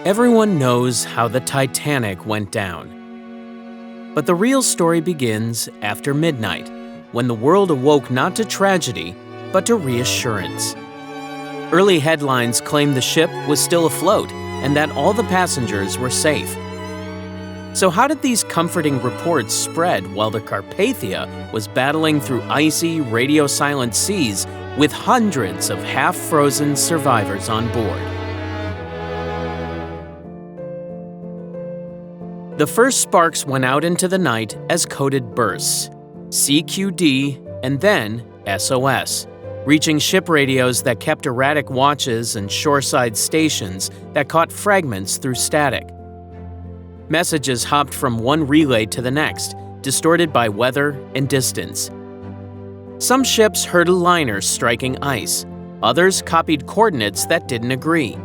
Everyone knows how the Titanic went down. But the real story begins after midnight, when the world awoke not to tragedy, but to reassurance. Early headlines claimed the ship was still afloat and that all the passengers were safe. So how did these comforting reports spread while the Carpathia was battling through icy, radio-silent seas with hundreds of half-frozen survivors on board? The first sparks went out into the night as coded bursts, CQD, and then SOS, reaching ship radios that kept erratic watches and shoreside stations that caught fragments through static. Messages hopped from one relay to the next, distorted by weather and distance. Some ships heard a liner striking ice. Others copied coordinates that didn't agree.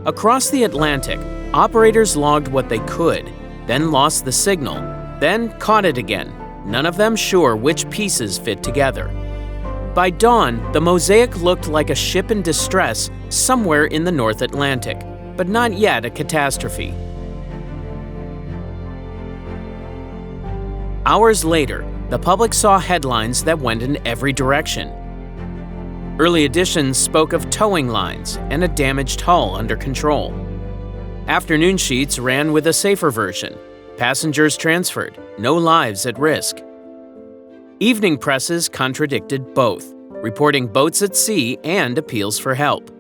Across the Atlantic, operators logged what they could, then lost the signal, then caught it again, none of them sure which pieces fit together. By dawn, the mosaic looked like a ship in distress somewhere in the North Atlantic, but not yet a catastrophe. Hours later, the public saw headlines that went in every direction. Early editions spoke of towing lines and a damaged hull under control. Afternoon sheets ran with a safer version: passengers transferred, no lives at risk. Evening presses contradicted both, reporting boats at sea and appeals for help.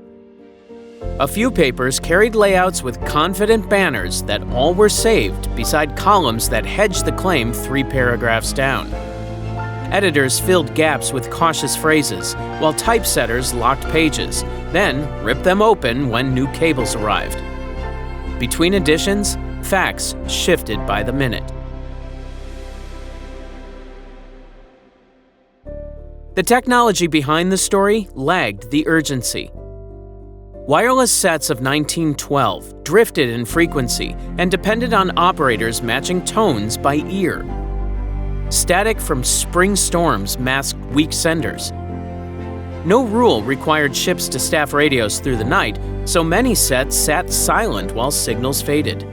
A few papers carried layouts with confident banners that all were saved beside columns that hedged the claim 3 paragraphs down. Editors filled gaps with cautious phrases, while typesetters locked pages, then ripped them open when new cables arrived. Between editions, facts shifted by the minute. The technology behind the story lagged the urgency. Wireless sets of 1912 drifted in frequency and depended on operators matching tones by ear. Static from spring storms masked weak senders. No rule required ships to staff radios through the night, so many sets sat silent while signals faded.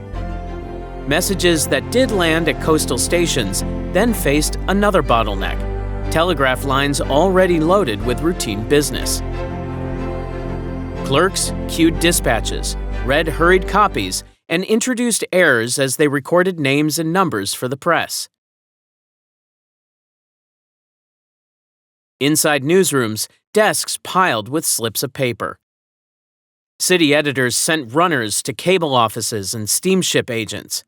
Messages that did land at coastal stations then faced another bottleneck: telegraph lines already loaded with routine business. Clerks queued dispatches, read hurried copies, and introduced errors as they recorded names and numbers for the press. Inside newsrooms, desks piled with slips of paper. City editors sent runners to cable offices and steamship agents.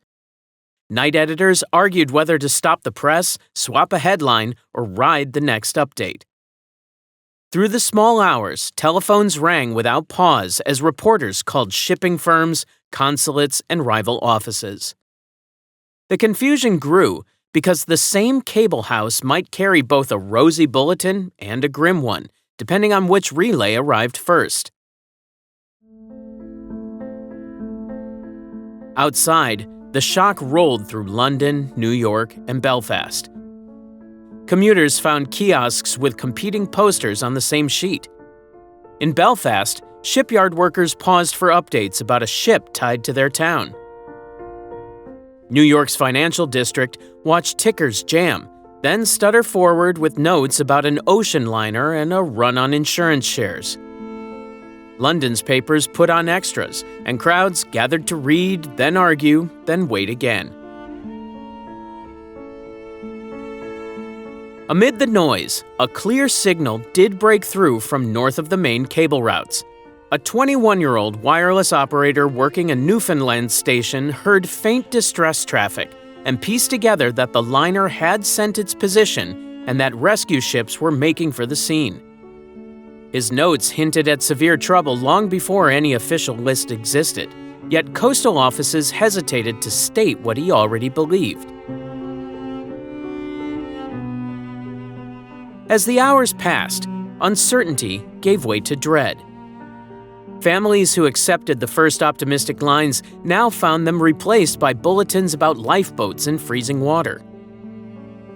Night editors argued whether to stop the press, swap a headline, or ride the next update. Through the small hours, telephones rang without pause as reporters called shipping firms, consulates, and rival offices. The confusion grew because the same cable house might carry both a rosy bulletin and a grim one, depending on which relay arrived first. Outside, the shock rolled through London, New York, and Belfast. Commuters found kiosks with competing posters on the same sheet. In Belfast, shipyard workers paused for updates about a ship tied to their town. New York's financial district watched tickers jam, then stutter forward with notes about an ocean liner and a run on insurance shares. London's papers put on extras, and crowds gathered to read, then argue, then wait again. Amid the noise, a clear signal did break through from north of the main cable routes. A 21-year-old wireless operator working a Newfoundland station heard faint distress traffic and pieced together that the liner had sent its position and that rescue ships were making for the scene. His notes hinted at severe trouble long before any official list existed, yet coastal offices hesitated to state what he already believed. As the hours passed, uncertainty gave way to dread. Families who accepted the first optimistic lines now found them replaced by bulletins about lifeboats in freezing water.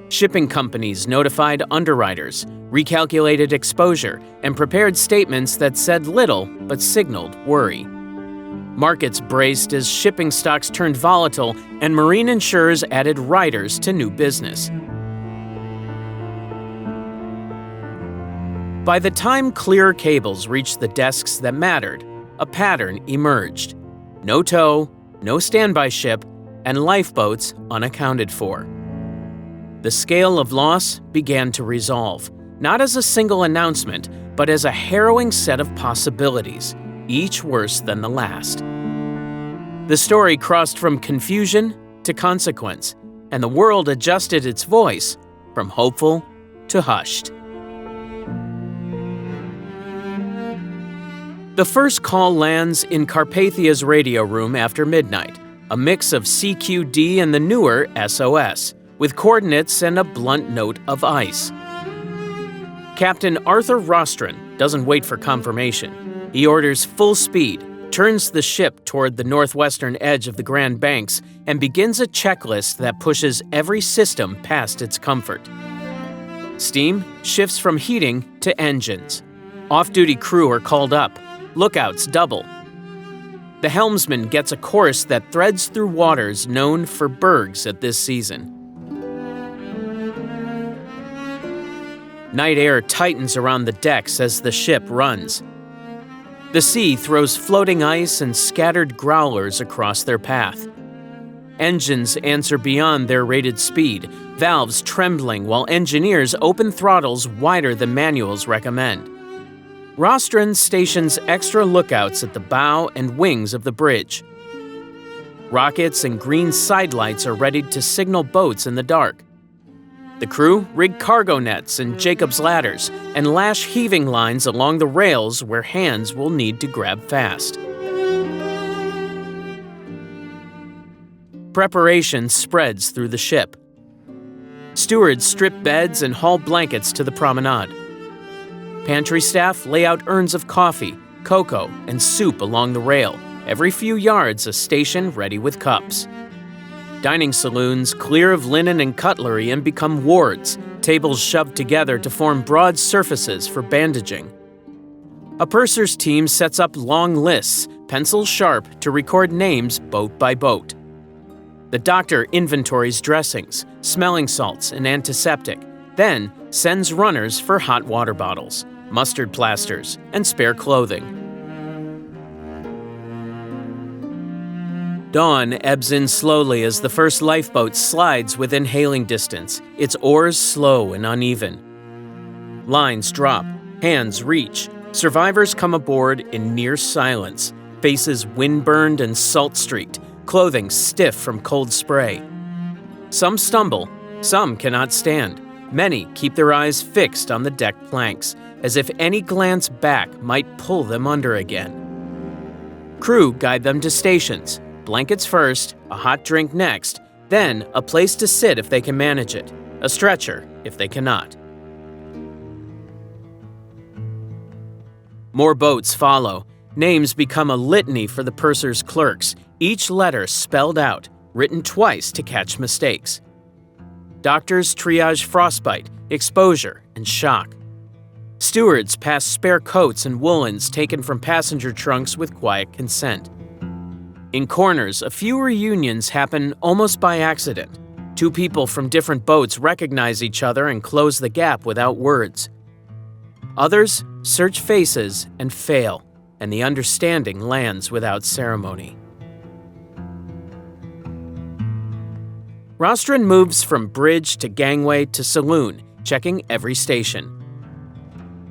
Shipping companies notified underwriters, recalculated exposure, and prepared statements that said little but signaled worry. Markets braced as shipping stocks turned volatile and marine insurers added riders to new business. By the time clearer cables reached the desks that mattered, a pattern emerged. No tow, no standby ship, and lifeboats unaccounted for. The scale of loss began to resolve, not as a single announcement, but as a harrowing set of possibilities, each worse than the last. The story crossed from confusion to consequence, and the world adjusted its voice from hopeful to hushed. The first call lands in Carpathia's radio room after midnight, a mix of CQD and the newer SOS, with coordinates and a blunt note of ice. Captain Arthur Rostron doesn't wait for confirmation. He orders full speed, turns the ship toward the northwestern edge of the Grand Banks, and begins a checklist that pushes every system past its comfort. Steam shifts from heating to engines. Off-duty crew are called up. Lookouts double. The helmsman gets a course that threads through waters known for bergs at this season. Night air tightens around the decks as the ship runs. The sea throws floating ice and scattered growlers across their path. Engines answer beyond their rated speed, valves trembling while engineers open throttles wider than manuals recommend. Rostron stations extra lookouts at the bow and wings of the bridge. Rockets and green sidelights are ready to signal boats in the dark. The crew rig cargo nets and Jacob's ladders and lash heaving lines along the rails where hands will need to grab fast. Preparation spreads through the ship. Stewards strip beds and haul blankets to the promenade. Pantry staff lay out urns of coffee, cocoa, and soup along the rail, every few yards a station ready with cups. Dining saloons clear of linen and cutlery and become wards, tables shoved together to form broad surfaces for bandaging. A purser's team sets up long lists, pencils sharp, to record names boat by boat. The doctor inventories dressings, smelling salts, and antiseptic, then sends runners for hot water bottles, mustard plasters, and spare clothing. Dawn ebbs in slowly as the first lifeboat slides within hailing distance, its oars slow and uneven. Lines drop, hands reach, survivors come aboard in near silence, faces wind-burned and salt-streaked, clothing stiff from cold spray. Some stumble, some cannot stand. Many keep their eyes fixed on the deck planks, as if any glance back might pull them under again. Crew guide them to stations, blankets first, a hot drink next, then a place to sit if they can manage it, a stretcher if they cannot. More boats follow. Names become a litany for the purser's clerks, each letter spelled out, written twice to catch mistakes. Doctors triage frostbite, exposure, and shock. Stewards pass spare coats and woolens taken from passenger trunks with quiet consent. In corners, a few reunions happen almost by accident. Two people from different boats recognize each other and close the gap without words. Others search faces and fail, and the understanding lands without ceremony. Rostron moves from bridge to gangway to saloon, checking every station.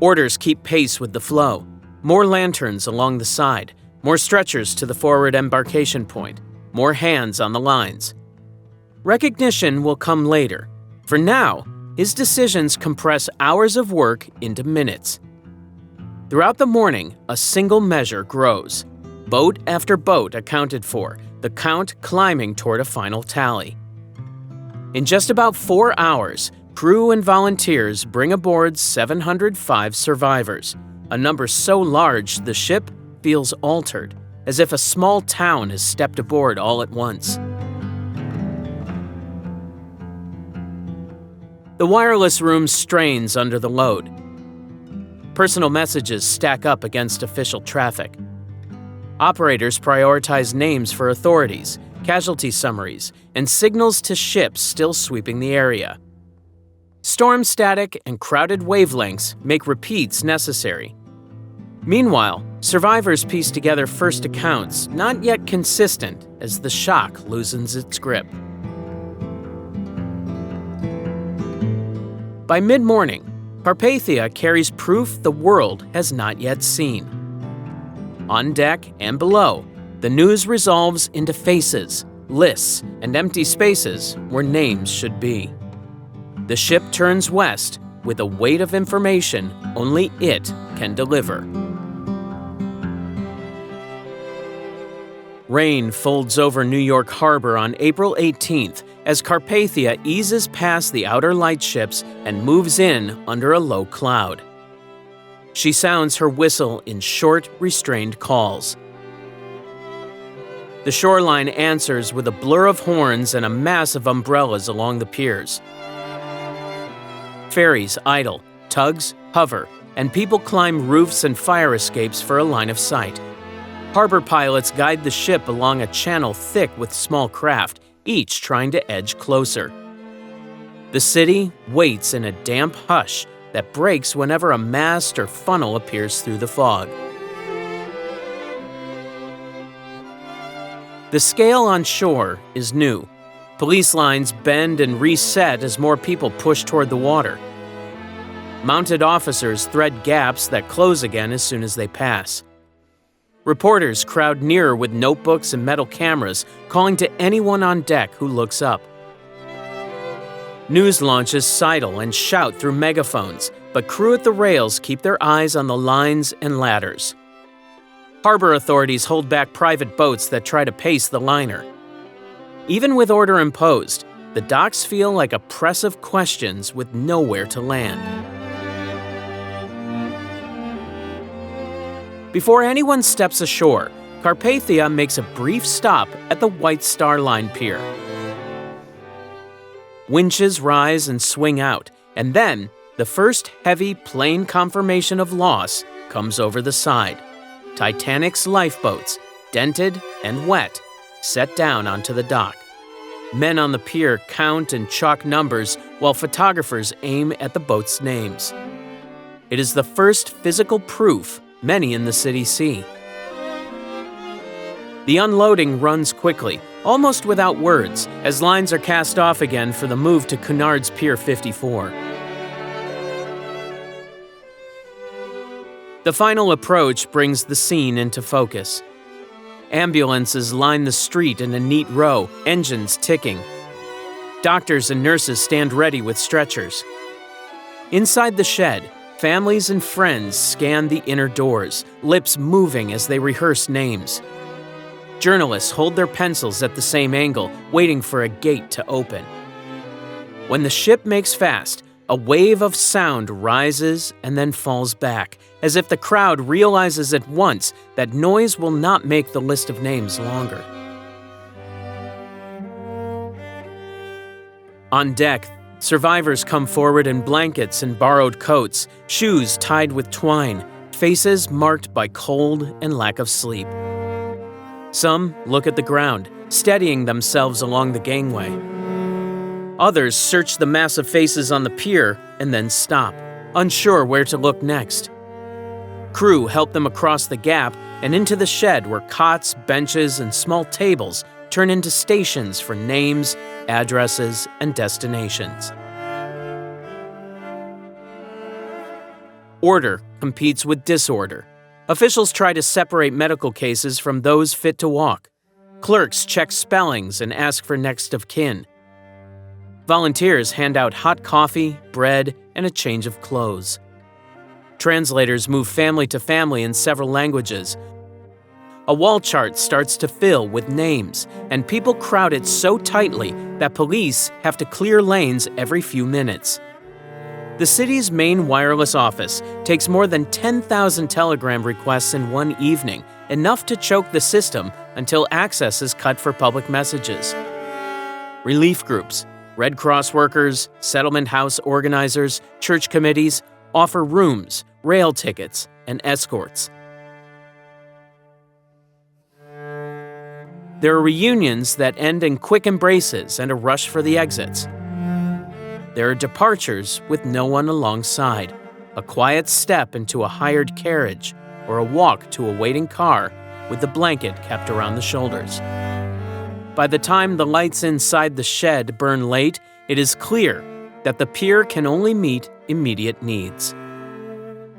Orders keep pace with the flow. More lanterns along the side, more stretchers to the forward embarkation point, more hands on the lines. Recognition will come later. For now, his decisions compress hours of work into minutes. Throughout the morning, a single measure grows. Boat after boat accounted for, the count climbing toward a final tally. In just about 4 hours, crew and volunteers bring aboard 705 survivors, a number so large the ship feels altered, as if a small town has stepped aboard all at once. The wireless room strains under the load. Personal messages stack up against official traffic. Operators prioritize names for authorities, casualty summaries, and signals to ships still sweeping the area. Storm static and crowded wavelengths make repeats necessary. Meanwhile, survivors piece together first accounts, not yet consistent, as the shock loosens its grip. By mid-morning, Carpathia carries proof the world has not yet seen. On deck and below, the news resolves into faces, lists, and empty spaces where names should be. The ship turns west with a weight of information only it can deliver. Rain folds over New York Harbor on April 18th as Carpathia eases past the outer lightships and moves in under a low cloud. She sounds her whistle in short, restrained calls. The shoreline answers with a blur of horns and a mass of umbrellas along the piers. Ferries idle, tugs hover, and people climb roofs and fire escapes for a line of sight. Harbor pilots guide the ship along a channel thick with small craft, each trying to edge closer. The city waits in a damp hush that breaks whenever a mast or funnel appears through the fog. The scale on shore is new. Police lines bend and reset as more people push toward the water. Mounted officers thread gaps that close again as soon as they pass. Reporters crowd nearer with notebooks and metal cameras, calling to anyone on deck who looks up. News launches sidle and shout through megaphones, but crew at the rails keep their eyes on the lines and ladders. Harbor authorities hold back private boats that try to pace the liner. Even with order imposed, the docks feel like a press of questions with nowhere to land. Before anyone steps ashore, Carpathia makes a brief stop at the White Star Line pier. Winches rise and swing out, and then the first heavy plane confirmation of loss comes over the side. Titanic's lifeboats, dented and wet, set down onto the dock. Men on the pier count and chalk numbers while photographers aim at the boats' names. It is the first physical proof many in the city see. The unloading runs quickly, almost without words, as lines are cast off again for the move to Cunard's Pier 54. The final approach brings the scene into focus. Ambulances line the street in a neat row, engines ticking. Doctors and nurses stand ready with stretchers. Inside the shed, families and friends scan the inner doors, lips moving as they rehearse names. Journalists hold their pencils at the same angle, waiting for a gate to open. When the ship makes fast, a wave of sound rises and then falls back, as if the crowd realizes at once that noise will not make the list of names longer. On deck, survivors come forward in blankets and borrowed coats, shoes tied with twine, faces marked by cold and lack of sleep. Some look at the ground, steadying themselves along the gangway. Others search the mass of faces on the pier and then stop, unsure where to look next. Crew help them across the gap and into the shed where cots, benches, and small tables turn into stations for names, addresses, and destinations. Order competes with disorder. Officials try to separate medical cases from those fit to walk. Clerks check spellings and ask for next of kin. Volunteers hand out hot coffee, bread, and a change of clothes. Translators move family to family in several languages. A wall chart starts to fill with names, and people crowd it so tightly that police have to clear lanes every few minutes. The city's main wireless office takes more than 10,000 telegram requests in one evening, enough to choke the system until access is cut for public messages. Relief groups, Red Cross workers, settlement house organizers, church committees offer rooms, rail tickets, and escorts. There are reunions that end in quick embraces and a rush for the exits. There are departures with no one alongside, a quiet step into a hired carriage, or a walk to a waiting car with the blanket kept around the shoulders. By the time the lights inside the shed burn late, it is clear that the pier can only meet immediate needs.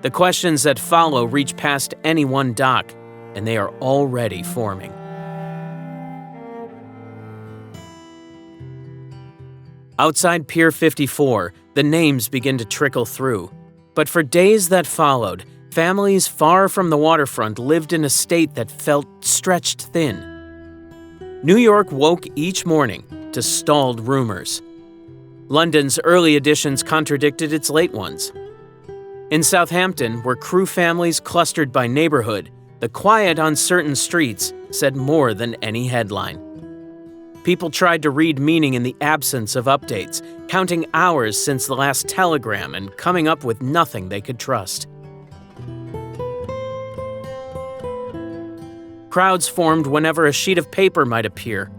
The questions that follow reach past any one dock, and they are already forming. Outside Pier 54, the names begin to trickle through. But for days that followed, families far from the waterfront lived in a state that felt stretched thin. New York woke each morning to stalled rumors. London's early editions contradicted its late ones. In Southampton, where crew families clustered by neighborhood, the quiet, uncertain streets said more than any headline. People tried to read meaning in the absence of updates, counting hours since the last telegram and coming up with nothing they could trust. Crowds formed whenever a sheet of paper might appear.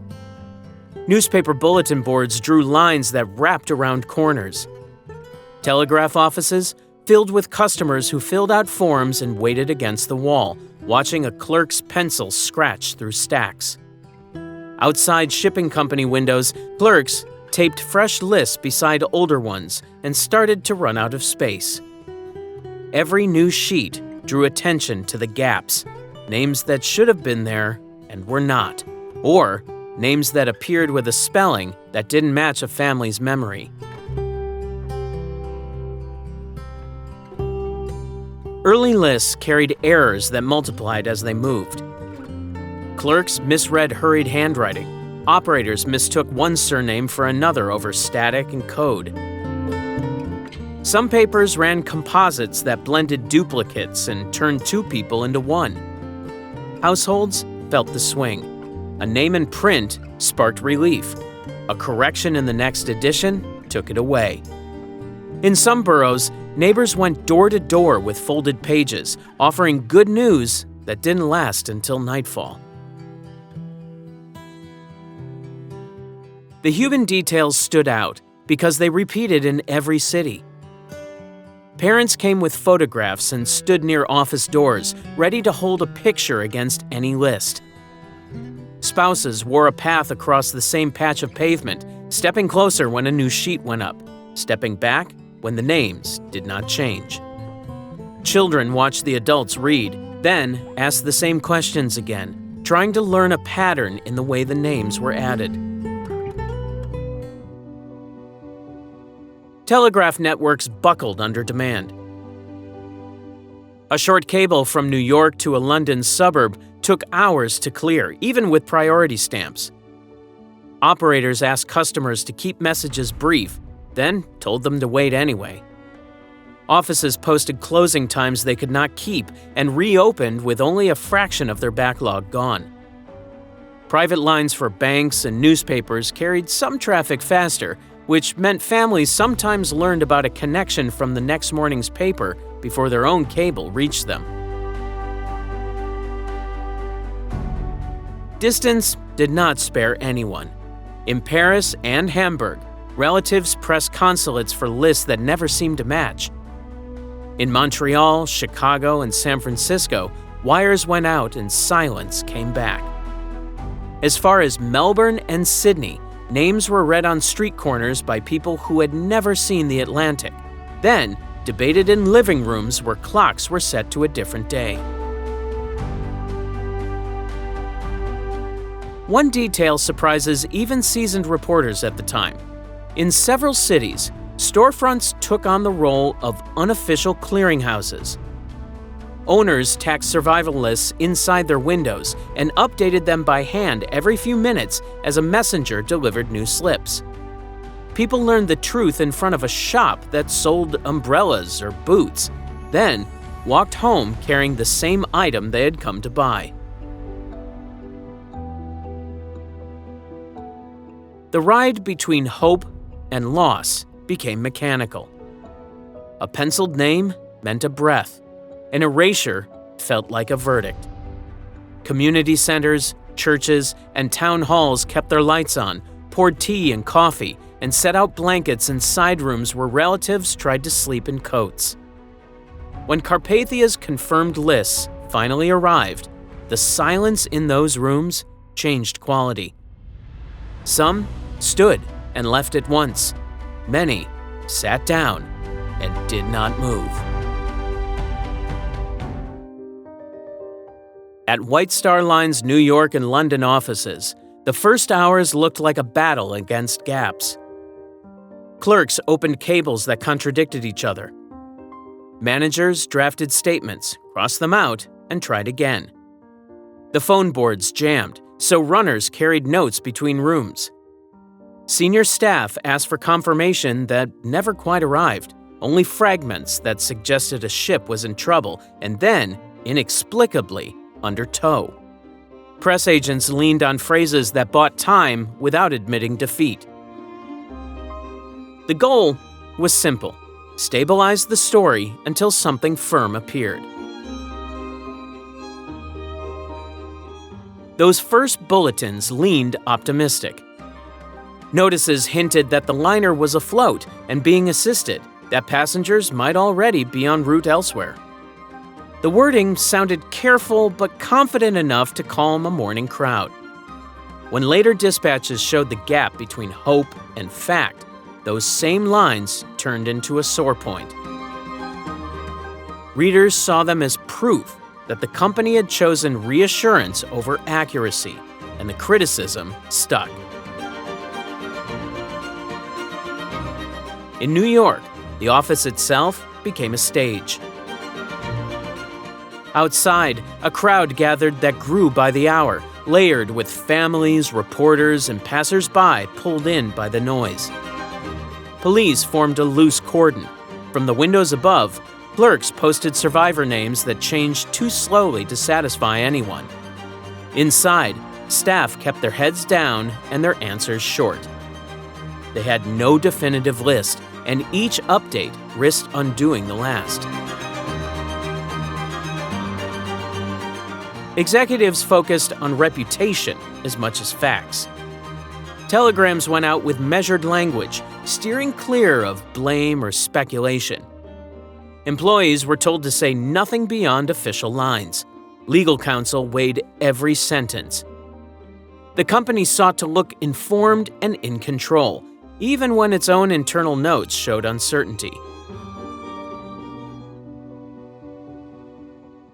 Newspaper bulletin boards drew lines that wrapped around corners. Telegraph offices filled with customers who filled out forms and waited against the wall, watching a clerk's pencil scratch through stacks. Outside shipping company windows, clerks taped fresh lists beside older ones and started to run out of space. Every new sheet drew attention to the gaps, names that should have been there and were not, or names that appeared with a spelling that didn't match a family's memory. Early lists carried errors that multiplied as they moved. Clerks misread hurried handwriting. Operators mistook one surname for another over static and code. Some papers ran composites that blended duplicates and turned two people into one. Households felt the swing. A name in print sparked relief. A correction in the next edition took it away. In some boroughs, neighbors went door to door with folded pages, offering good news that didn't last until nightfall. The human details stood out because they repeated in every city. Parents came with photographs and stood near office doors, ready to hold a picture against any list. Spouses wore a path across the same patch of pavement, stepping closer when a new sheet went up, stepping back when the names did not change. Children watched the adults read, then asked the same questions again, trying to learn a pattern in the way the names were added. Telegraph networks buckled under demand. A short cable from New York to a London suburb took hours to clear, even with priority stamps. Operators asked customers to keep messages brief, then told them to wait anyway. Offices posted closing times they could not keep and reopened with only a fraction of their backlog gone. Private lines for banks and newspapers carried some traffic faster, which meant families sometimes learned about a connection from the next morning's paper before their own cable reached them. Distance did not spare anyone. In Paris and Hamburg, relatives pressed consulates for lists that never seemed to match. In Montreal, Chicago, and San Francisco, wires went out and silence came back. As far as Melbourne and Sydney, names were read on street corners by people who had never seen the Atlantic, then debated in living rooms where clocks were set to a different day. One detail surprises even seasoned reporters at the time. In several cities, storefronts took on the role of unofficial clearinghouses. Owners tacked survival lists inside their windows and updated them by hand every few minutes as a messenger delivered new slips. People learned the truth in front of a shop that sold umbrellas or boots, then walked home carrying the same item they had come to buy. The ride between hope and loss became mechanical. A penciled name meant a breath. An erasure felt like a verdict. Community centers churches, and town halls kept their lights on, poured tea and coffee, and set out blankets in side rooms where relatives tried to sleep in coats. When Carpathia's confirmed lists finally arrived, the silence in those rooms changed quality. Some stood and left at once. Many sat down and did not move. At White Star Line's New York and London offices, the first hours looked like a battle against gaps. Clerks opened cables that contradicted each other. Managers drafted statements, crossed them out, and tried again. The phone boards jammed, so runners carried notes between rooms. Senior staff asked for confirmation that never quite arrived, only fragments that suggested a ship was in trouble and then, inexplicably, under tow. Press agents leaned on phrases that bought time without admitting defeat. The goal was simple: stabilize the story until something firm appeared. Those first bulletins leaned optimistic. Notices hinted that the liner was afloat and being assisted, that passengers might already be en route elsewhere. The wording sounded careful but confident enough to calm a mourning crowd. When later dispatches showed the gap between hope and fact, those same lines turned into a sore point. Readers saw them as proof that the company had chosen reassurance over accuracy, and the criticism stuck. In New York, the office itself became a stage. Outside, a crowd gathered that grew by the hour, layered with families, reporters, and passers-by pulled in by the noise. Police formed a loose cordon. From the windows above, clerks posted survivor names that changed too slowly to satisfy anyone. Inside, staff kept their heads down and their answers short. They had no definitive list, and each update risked undoing the last. Executives focused on reputation as much as facts. Telegrams went out with measured language, steering clear of blame or speculation. Employees were told to say nothing beyond official lines. Legal counsel weighed every sentence. The company sought to look informed and in control, even when its own internal notes showed uncertainty.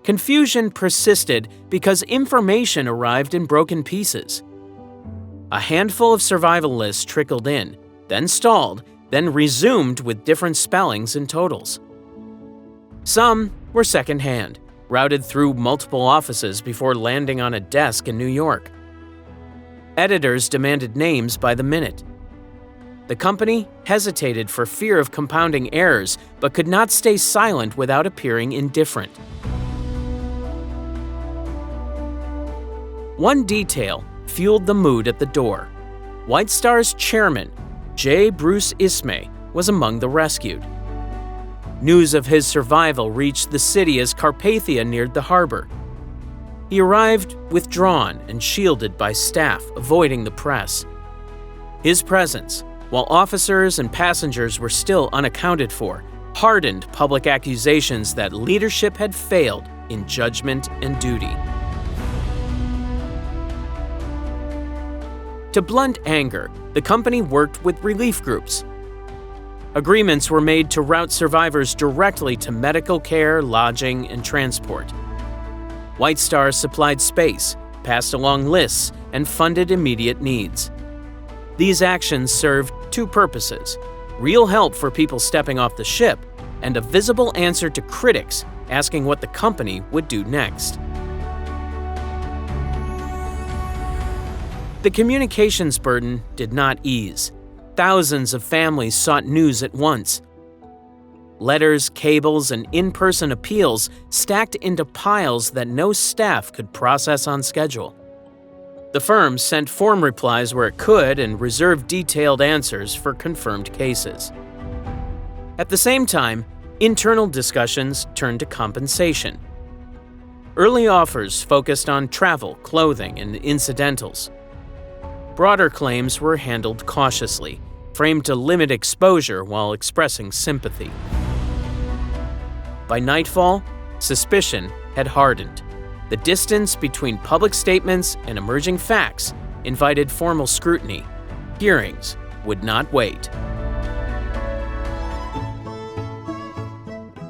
Confusion persisted because information arrived in broken pieces. A handful of survival lists trickled in, then stalled, then resumed with different spellings and totals. Some were secondhand, routed through multiple offices before landing on a desk in New York. Editors demanded names by the minute. The company hesitated for fear of compounding errors, but could not stay silent without appearing indifferent. One detail fueled the mood at the door. White Star's chairman, J. Bruce Ismay, was among the rescued. News of his survival reached the city as Carpathia neared the harbor. He arrived withdrawn and shielded by staff, avoiding the press. His presence, while officers and passengers were still unaccounted for, hardened public accusations that leadership had failed in judgment and duty. To blunt anger, the company worked with relief groups. Agreements were made to route survivors directly to medical care, lodging, and transport. White Star supplied space, passed along lists, and funded immediate needs. These actions served two purposes: real help for people stepping off the ship, and a visible answer to critics asking what the company would do next. The communications burden did not ease. Thousands of families sought news at once. Letters, cables, and in-person appeals stacked into piles that no staff could process on schedule. The firm sent form replies where it could and reserved detailed answers for confirmed cases. At the same time, internal discussions turned to compensation. Early offers focused on travel, clothing, and incidentals. Broader claims were handled cautiously, framed to limit exposure while expressing sympathy. By nightfall, suspicion had hardened. The distance between public statements and emerging facts invited formal scrutiny. Hearings would not wait.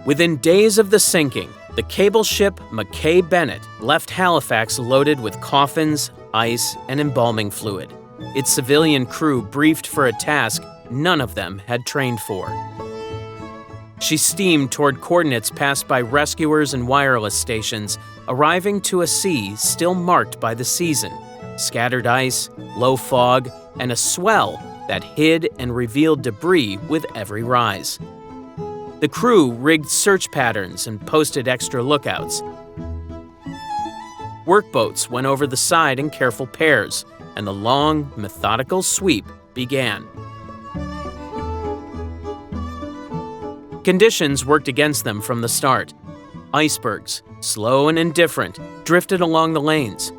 Within days of the sinking, the cable ship Mackay Bennett left Halifax loaded with coffins, ice, and embalming fluid. Its civilian crew briefed for a task none of them had trained for. She steamed toward coordinates passed by rescuers and wireless stations, arriving to a sea still marked by the season, scattered ice, low fog, and a swell that hid and revealed debris with every rise. The crew rigged search patterns and posted extra lookouts. Workboats went over the side in careful pairs, and the long, methodical sweep began. Conditions worked against them from the start. Icebergs, slow and indifferent, drifted along the lanes.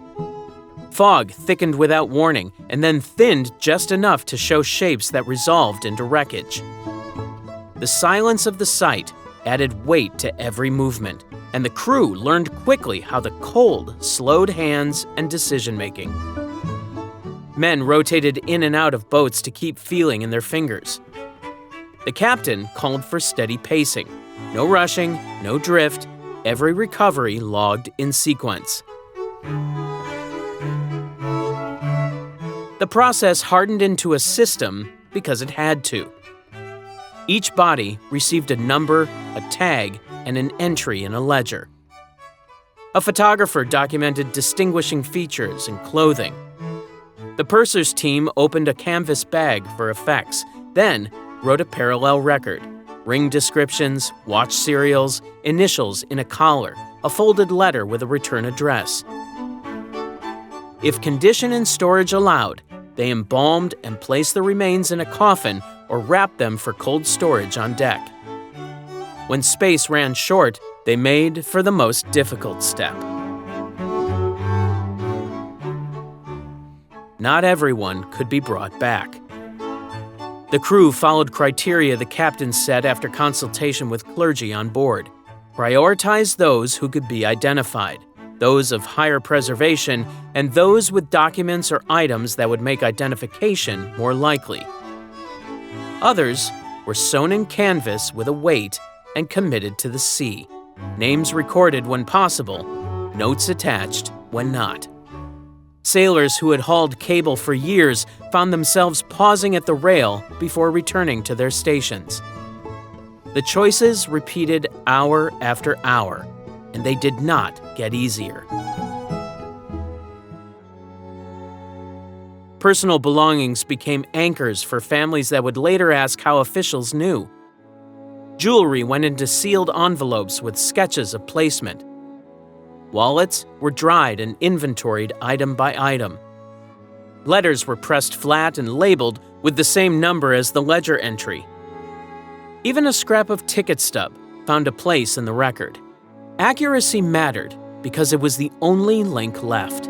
Fog thickened without warning and then thinned just enough to show shapes that resolved into wreckage. The silence of the site added weight to every movement, and the crew learned quickly how the cold slowed hands and decision-making. Men rotated in and out of boats to keep feeling in their fingers. The captain called for steady pacing. No rushing, no drift, every recovery logged in sequence. The process hardened into a system because it had to. Each body received a number, a tag, and an entry in a ledger. A photographer documented distinguishing features and clothing. The purser's team opened a canvas bag for effects, then wrote a parallel record, ring descriptions, watch serials, initials in a collar, a folded letter with a return address. If condition and storage allowed, they embalmed and placed the remains in a coffin or wrapped them for cold storage on deck. When space ran short, they made for the most difficult step. Not everyone could be brought back. The crew followed criteria the captain set after consultation with clergy on board. Prioritized those who could be identified, those of higher preservation, and those with documents or items that would make identification more likely. Others were sewn in canvas with a weight and committed to the sea. Names recorded when possible, notes attached when not. Sailors who had hauled cable for years found themselves pausing at the rail before returning to their stations. The choices repeated hour after hour, and they did not get easier. Personal belongings became anchors for families that would later ask how officials knew. Jewelry went into sealed envelopes with sketches of placement. Wallets were dried and inventoried item by item. Letters were pressed flat and labeled with the same number as the ledger entry. Even a scrap of ticket stub found a place in the record. Accuracy mattered because it was the only link left.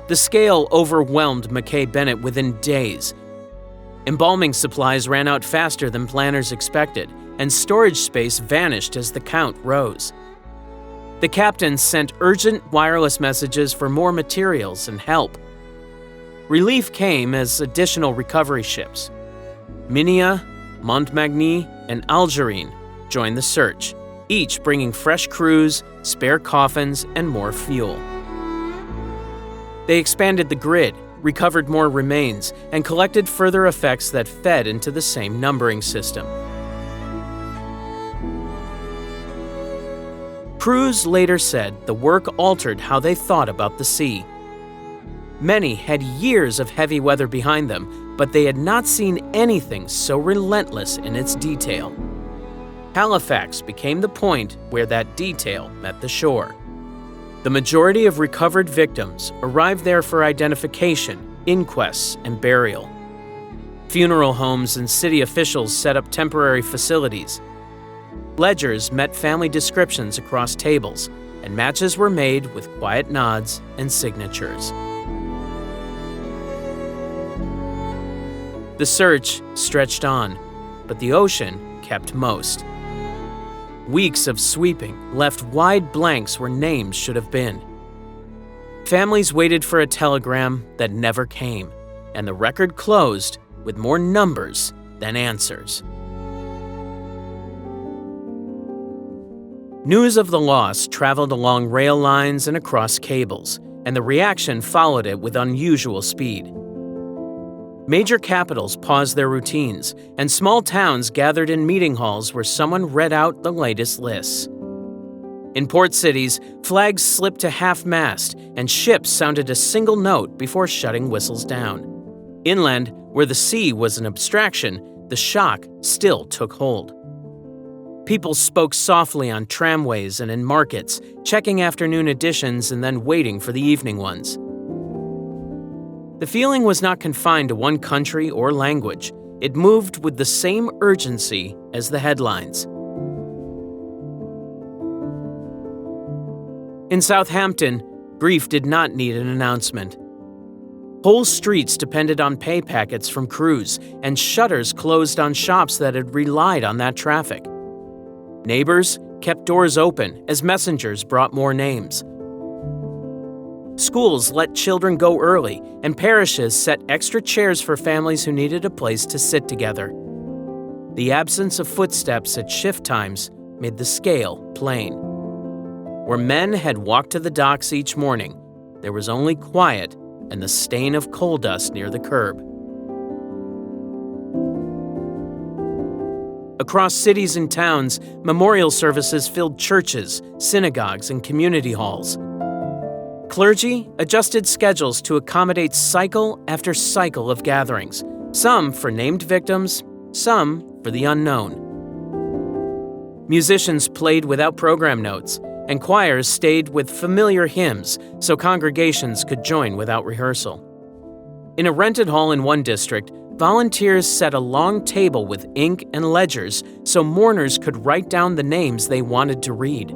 The scale overwhelmed Mackay Bennett within days. Embalming supplies ran out faster than planners expected, and storage space vanished as the count rose. The captain sent urgent wireless messages for more materials and help. Relief came as additional recovery ships. Minia, Montmagny, and Algerine joined the search, each bringing fresh crews, spare coffins, and more fuel. They expanded the grid, recovered more remains, and collected further effects that fed into the same numbering system. Crews later said the work altered how they thought about the sea. Many had years of heavy weather behind them, but they had not seen anything so relentless in its detail. Halifax became the point where that detail met the shore. The majority of recovered victims arrived there for identification, inquests, and burial. Funeral homes and city officials set up temporary facilities. Ledgers met family descriptions across tables, and matches were made with quiet nods and signatures. The search stretched on, but the ocean kept most. Weeks of sweeping left wide blanks where names should have been. Families waited for a telegram that never came, and the record closed with more numbers than answers. News of the loss traveled along rail lines and across cables, and the reaction followed it with unusual speed. Major capitals paused their routines, and small towns gathered in meeting halls where someone read out the latest lists. In port cities, flags slipped to half-mast, and ships sounded a single note before shutting whistles down. Inland, where the sea was an abstraction, the shock still took hold. People spoke softly on tramways and in markets, checking afternoon editions and then waiting for the evening ones. The feeling was not confined to one country or language. It moved with the same urgency as the headlines. In Southampton, grief did not need an announcement. Whole streets depended on pay packets from crews, and shutters closed on shops that had relied on that traffic. Neighbors kept doors open as messengers brought more names. Schools let children go early, and parishes set extra chairs for families who needed a place to sit together. The absence of footsteps at shift times made the scale plain. Where men had walked to the docks each morning, there was only quiet and the stain of coal dust near the curb. Across cities and towns, memorial services filled churches, synagogues, and community halls. Clergy adjusted schedules to accommodate cycle after cycle of gatherings, some for named victims, some for the unknown. Musicians played without program notes, and choirs stayed with familiar hymns so congregations could join without rehearsal. In a rented hall in one district, volunteers set a long table with ink and ledgers so mourners could write down the names they wanted to read.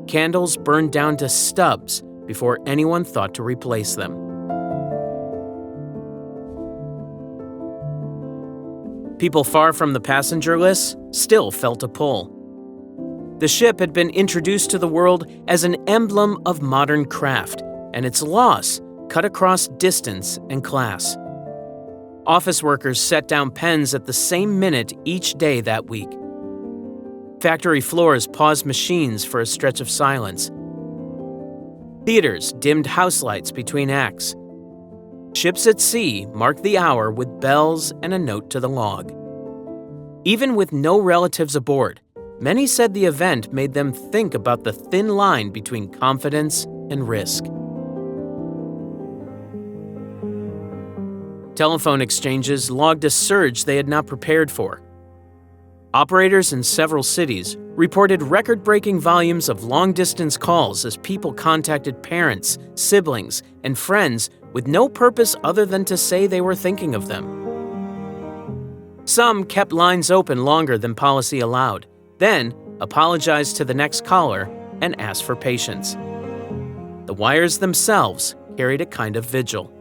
Candles burned down to stubs before anyone thought to replace them. People far from the passenger lists still felt a pull. The ship had been introduced to the world as an emblem of modern craft, and its loss cut across distance and class. Office workers set down pens at the same minute each day that week. Factory floors paused machines for a stretch of silence. Theaters dimmed house lights between acts. Ships at sea marked the hour with bells and a note to the log. Even with no relatives aboard, many said the event made them think about the thin line between confidence and risk. Telephone exchanges logged a surge they had not prepared for. Operators in several cities reported record-breaking volumes of long-distance calls as people contacted parents, siblings, and friends with no purpose other than to say they were thinking of them. Some kept lines open longer than policy allowed, then apologized to the next caller and asked for patience. The wires themselves carried a kind of vigil.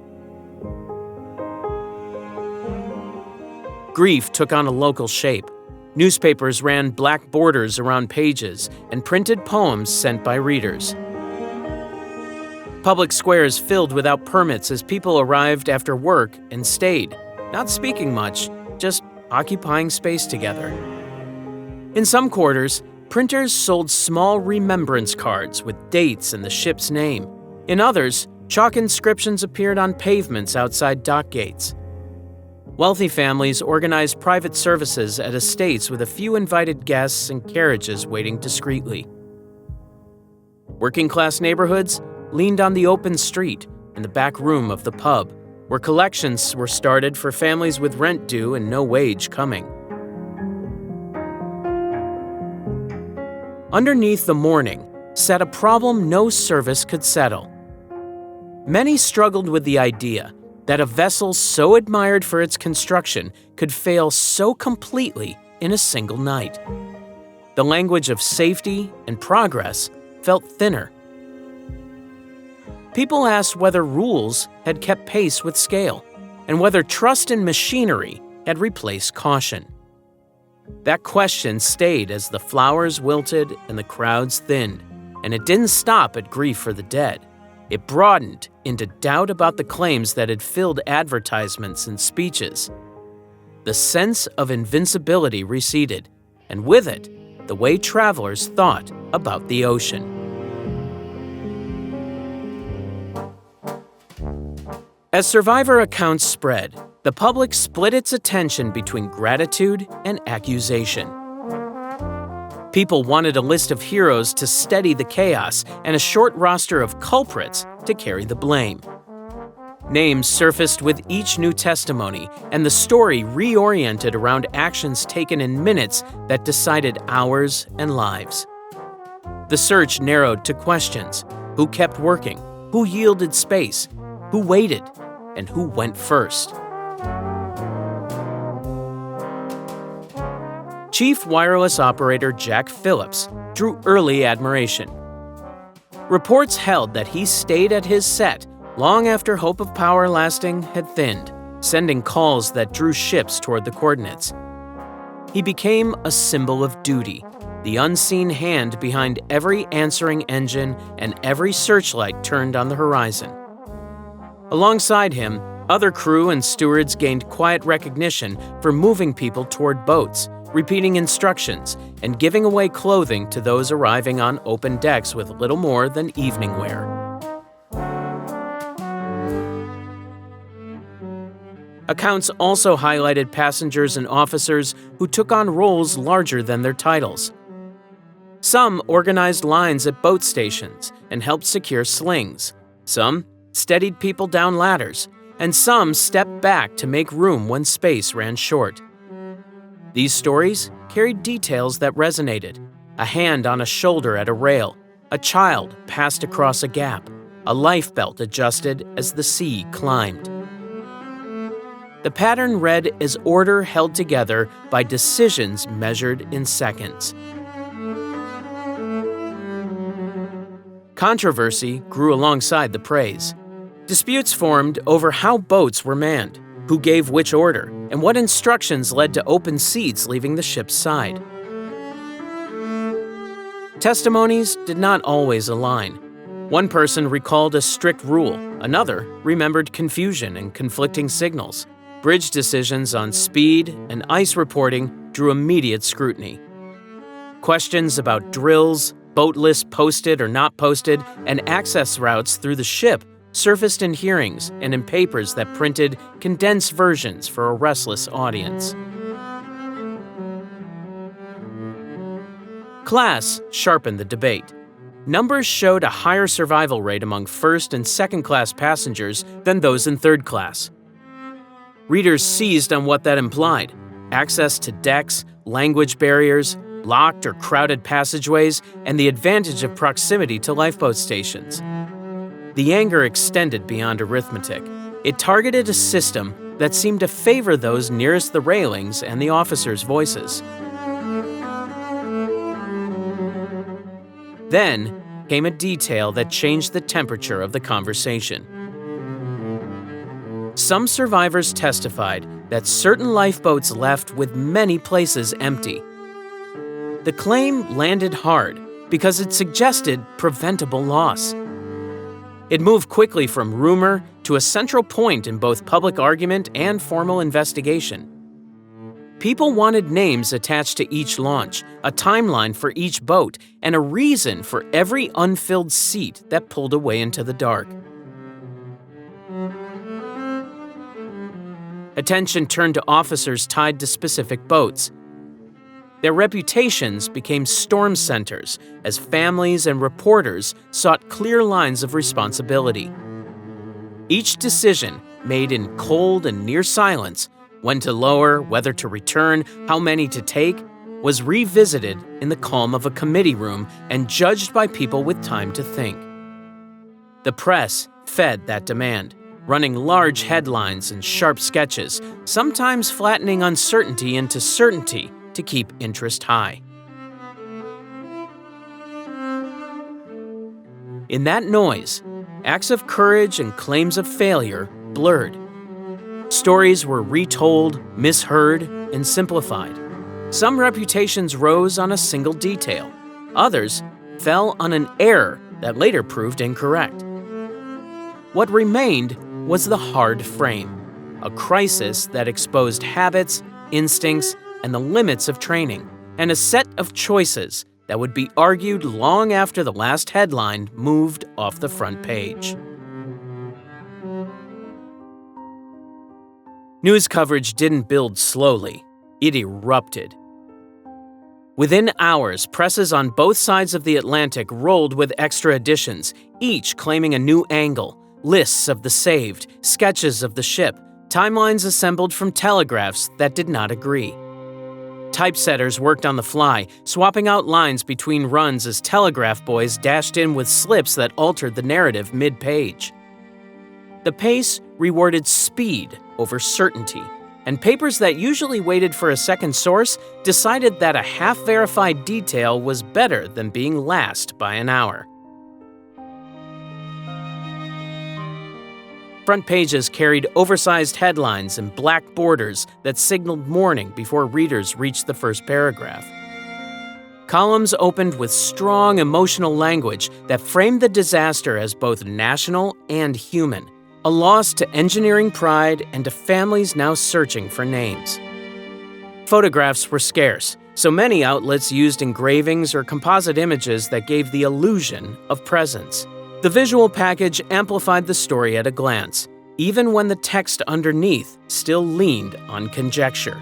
Grief took on a local shape. Newspapers ran black borders around pages and printed poems sent by readers. Public squares filled without permits as people arrived after work and stayed, not speaking much, just occupying space together. In some quarters, printers sold small remembrance cards with dates and the ship's name. In others, chalk inscriptions appeared on pavements outside dock gates. Wealthy families organized private services at estates with a few invited guests and carriages waiting discreetly. Working-class neighborhoods leaned on the open street in the back room of the pub, where collections were started for families with rent due and no wage coming. Underneath the mourning sat a problem no service could settle. Many struggled with the idea that a vessel so admired for its construction could fail so completely in a single night. the language of safety and progress felt thinner. People asked whether rules had kept pace with scale, and whether trust in machinery had replaced caution. That question stayed as the flowers wilted and the crowds thinned, and it didn't stop at grief for the dead. It broadened into doubt about the claims that had filled advertisements and speeches. The sense of invincibility receded, and with it, the way travelers thought about the ocean. As survivor accounts spread, the public split its attention between gratitude and accusation. People wanted a list of heroes to steady the chaos and a short roster of culprits to carry the blame. Names surfaced with each new testimony, and the story reoriented around actions taken in minutes that decided hours and lives. The search narrowed to questions: who kept working, who yielded space, who waited, and who went first. Chief Wireless Operator Jack Phillips drew early admiration. Reports held that he stayed at his set long after hope of power lasting had thinned, sending calls that drew ships toward the coordinates. He became a symbol of duty, the unseen hand behind every answering engine and every searchlight turned on the horizon. Alongside him, other crew and stewards gained quiet recognition for moving people toward boats, repeating instructions, and giving away clothing to those arriving on open decks with little more than evening wear. Accounts also highlighted passengers and officers who took on roles larger than their titles. Some organized lines at boat stations and helped secure slings. Some steadied people down ladders, and some stepped back to make room when space ran short. These stories carried details that resonated: a hand on a shoulder at a rail, a child passed across a gap, a lifebelt adjusted as the sea climbed. The pattern read as order held together by decisions measured in seconds. Controversy grew alongside the praise. Disputes formed over how boats were manned, who gave which order, and what instructions led to open seats leaving the ship's side. Testimonies did not always align. One person recalled a strict rule, another remembered confusion and conflicting signals. Bridge decisions on speed and ice reporting drew immediate scrutiny. Questions about drills, boat lists posted or not posted, and access routes through the ship surfaced in hearings and in papers that printed condensed versions for a restless audience. Class sharpened the debate. Numbers showed a higher survival rate among first and second class passengers than those in third class. Readers seized on what that implied: access to decks, language barriers, locked or crowded passageways, and the advantage of proximity to lifeboat stations. The anger extended beyond arithmetic. It targeted a system that seemed to favor those nearest the railings and the officers' voices. Then came a detail that changed the temperature of the conversation. Some survivors testified that certain lifeboats left with many places empty. The claim landed hard because it suggested preventable loss. It moved quickly from rumor to a central point in both public argument and formal investigation. People wanted names attached to each launch, a timeline for each boat, and a reason for every unfilled seat that pulled away into the dark. Attention turned to officers tied to specific boats. Their reputations became storm centers as families and reporters sought clear lines of responsibility. Each decision, made in cold and near silence, when to lower, whether to return, how many to take, was revisited in the calm of a committee room and judged by people with time to think. The press fed that demand, running large headlines and sharp sketches, sometimes flattening uncertainty into certainty to keep interest high. In that noise, acts of courage and claims of failure blurred. Stories were retold, misheard, and simplified. Some reputations rose on a single detail. Others fell on an error that later proved incorrect. What remained was the hard frame, a crisis that exposed habits, instincts, and the limits of training, and a set of choices that would be argued long after the last headline moved off the front page. News coverage didn't build slowly, it erupted. Within hours, presses on both sides of the Atlantic rolled with extra editions, each claiming a new angle, lists of the saved, sketches of the ship, timelines assembled from telegraphs that did not agree. Typesetters worked on the fly, swapping out lines between runs as telegraph boys dashed in with slips that altered the narrative mid-page. The pace rewarded speed over certainty, and papers that usually waited for a second source decided that a half-verified detail was better than being last by an hour. Front pages carried oversized headlines and black borders that signaled mourning before readers reached the first paragraph. Columns opened with strong emotional language that framed the disaster as both national and human, a loss to engineering pride and to families now searching for names. Photographs were scarce, so many outlets used engravings or composite images that gave the illusion of presence. The visual package amplified the story at a glance, even when the text underneath still leaned on conjecture.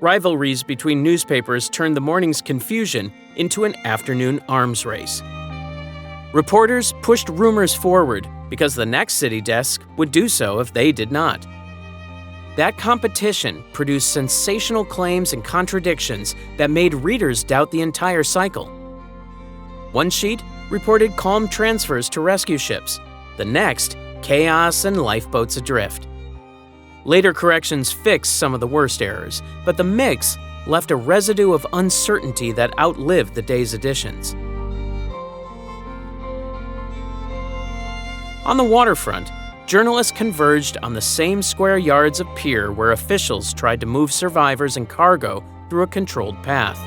Rivalries between newspapers turned the morning's confusion into an afternoon arms race. Reporters pushed rumors forward because the next city desk would do so if they did not. That competition produced sensational claims and contradictions that made readers doubt the entire cycle. One sheet reported calm transfers to rescue ships, the next, chaos and lifeboats adrift. Later corrections fixed some of the worst errors, but the mix left a residue of uncertainty that outlived the day's editions. On the waterfront, journalists converged on the same square yards of pier where officials tried to move survivors and cargo through a controlled path.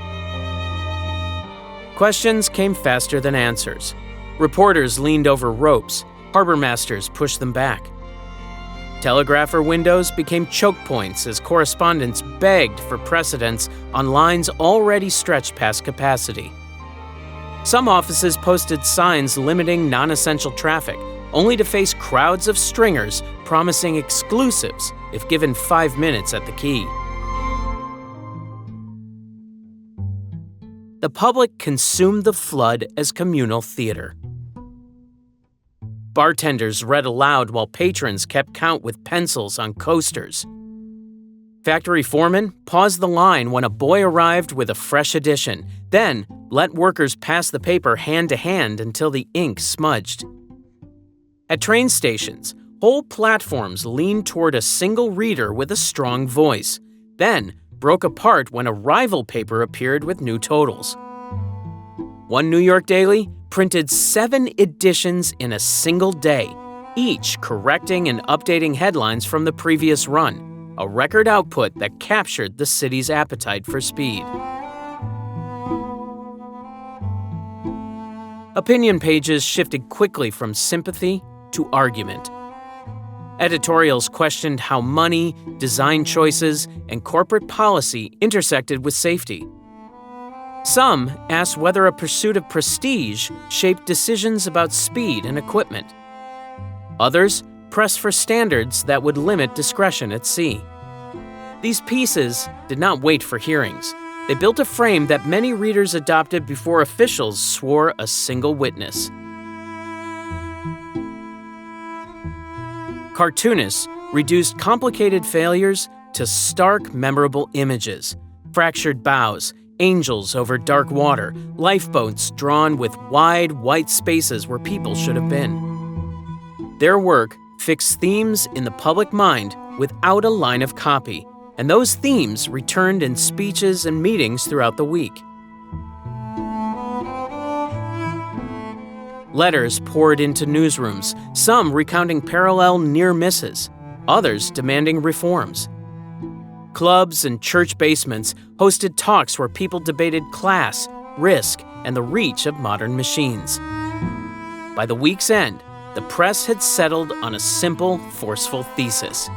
Questions came faster than answers. Reporters leaned over ropes, harbor masters pushed them back. Telegrapher windows became choke points as correspondents begged for precedence on lines already stretched past capacity. Some offices posted signs limiting non-essential traffic, only to face crowds of stringers promising exclusives if given 5 minutes at the key. The public consumed the flood as communal theater. Bartenders read aloud while patrons kept count with pencils on coasters. Factory foremen paused the line when a boy arrived with a fresh edition, then let workers pass the paper hand to hand until the ink smudged. At train stations, whole platforms leaned toward a single reader with a strong voice, then broke apart when a rival paper appeared with new totals. One New York daily printed 7 editions in a single day, each correcting and updating headlines from the previous run, a record output that captured the city's appetite for speed. Opinion pages shifted quickly from sympathy to argument. Editorials questioned how money, design choices, and corporate policy intersected with safety. Some asked whether a pursuit of prestige shaped decisions about speed and equipment. Others pressed for standards that would limit discretion at sea. These pieces did not wait for hearings. They built a frame that many readers adopted before officials swore a single witness. Cartoonists reduced complicated failures to stark, memorable images: fractured bows, angels over dark water, lifeboats drawn with wide, white spaces where people should have been. Their work fixed themes in the public mind without a line of copy, and those themes returned in speeches and meetings throughout the week. Letters poured into newsrooms, some recounting parallel near misses, others demanding reforms. Clubs and church basements hosted talks where people debated class, risk, and the reach of modern machines. By the week's end, the press had settled on a simple, forceful thesis.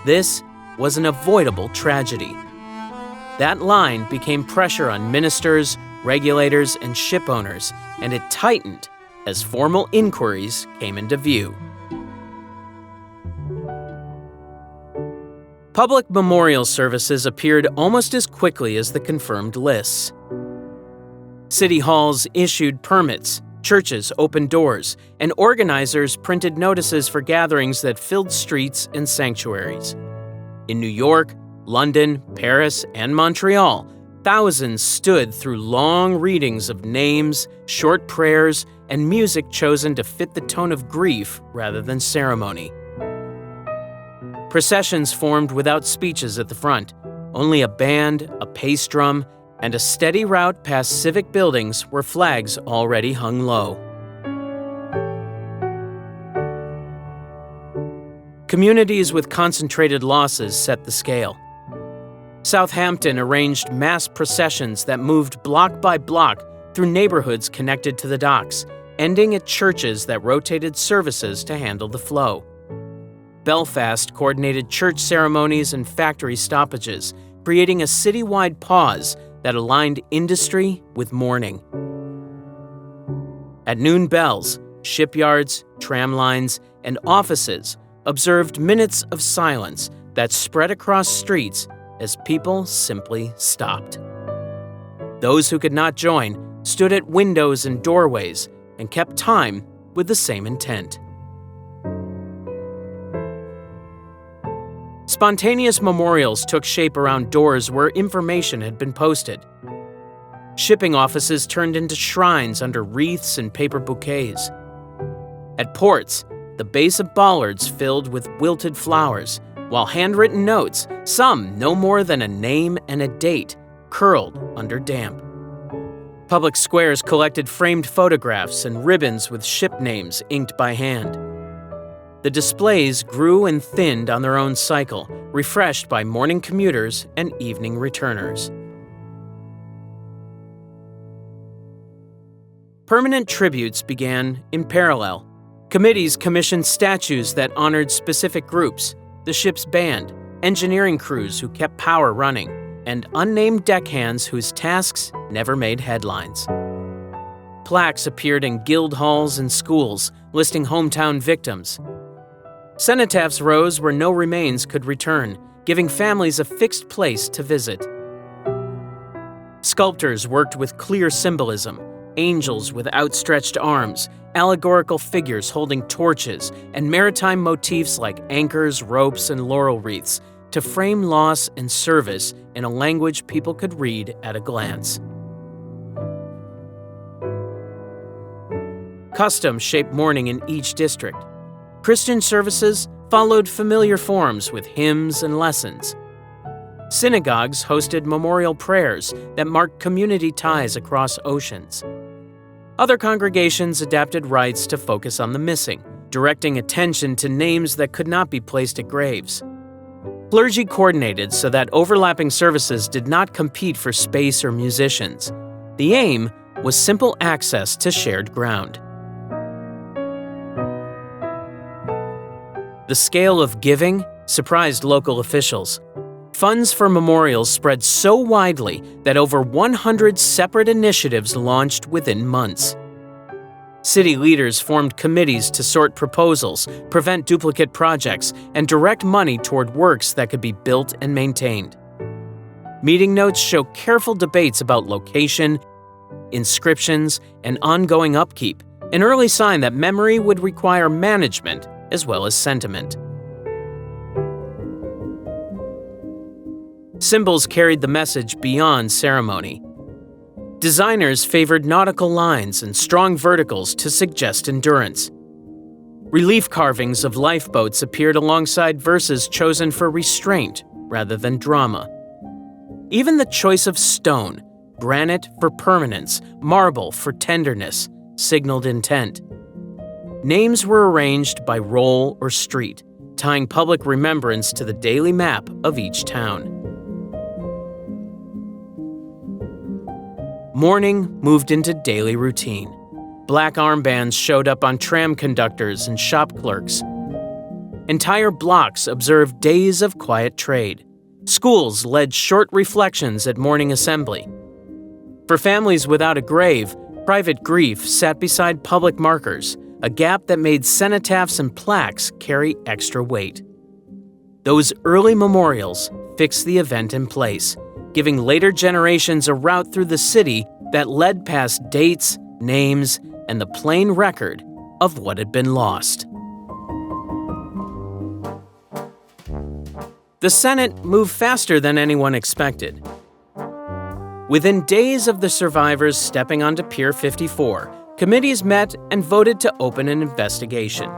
This was an avoidable tragedy. That line became pressure on ministers, regulators, and ship owners, and it tightened as formal inquiries came into view. Public memorial services appeared almost as quickly as the confirmed lists. City halls issued permits, churches opened doors, and organizers printed notices for gatherings that filled streets and sanctuaries. In New York, London, Paris, and Montreal, thousands stood through long readings of names, short prayers, and music chosen to fit the tone of grief rather than ceremony. Processions formed without speeches at the front, only a band, a bass drum, and a steady route past civic buildings where flags already hung low. Communities with concentrated losses set the scale. Southampton arranged mass processions that moved block by block through neighborhoods connected to the docks, ending at churches that rotated services to handle the flow. Belfast coordinated church ceremonies and factory stoppages, creating a citywide pause that aligned industry with mourning. At noon bells, shipyards, tram lines, and offices observed minutes of silence that spread across streets as people simply stopped. Those who could not join stood at windows and doorways and kept time with the same intent. Spontaneous memorials took shape around doors where information had been posted. Shipping offices turned into shrines under wreaths and paper bouquets. At ports, the base of bollards filled with wilted flowers, while handwritten notes, some no more than a name and a date, curled under damp. Public squares collected framed photographs and ribbons with ship names inked by hand. The displays grew and thinned on their own cycle, refreshed by morning commuters and evening returners. Permanent tributes began in parallel. Committees commissioned statues that honored specific groups, the ship's band, engineering crews who kept power running, and unnamed deckhands whose tasks never made headlines. Plaques appeared in guild halls and schools, listing hometown victims. Cenotaphs rose where no remains could return, giving families a fixed place to visit. Sculptors worked with clear symbolism, angels with outstretched arms, allegorical figures holding torches, and maritime motifs like anchors, ropes, and laurel wreaths to frame loss and service in a language people could read at a glance. Custom shaped mourning in each district. Christian services followed familiar forms with hymns and lessons. Synagogues hosted memorial prayers that marked community ties across oceans. Other congregations adapted rites to focus on the missing, directing attention to names that could not be placed at graves. Clergy coordinated so that overlapping services did not compete for space or musicians. The aim was simple access to shared ground. The scale of giving surprised local officials. Funds for memorials spread so widely that over 100 separate initiatives launched within months. City leaders formed committees to sort proposals, prevent duplicate projects, and direct money toward works that could be built and maintained. Meeting notes show careful debates about location, inscriptions, and ongoing upkeep, an early sign that memory would require management as well as sentiment. Symbols carried the message beyond ceremony. Designers favored nautical lines and strong verticals to suggest endurance. Relief carvings of lifeboats appeared alongside verses chosen for restraint rather than drama. Even the choice of stone, granite for permanence, marble for tenderness, signaled intent. Names were arranged by role or street, tying public remembrance to the daily map of each town. Mourning moved into daily routine. Black armbands showed up on tram conductors and shop clerks. Entire blocks observed days of quiet trade. Schools led short reflections at morning assembly. For families without a grave, private grief sat beside public markers, a gap that made cenotaphs and plaques carry extra weight. Those early memorials fixed the event in place, giving later generations a route through the city that led past dates, names, and the plain record of what had been lost. The Senate moved faster than anyone expected. Within days of the survivors stepping onto Pier 54, committees met and voted to open an investigation.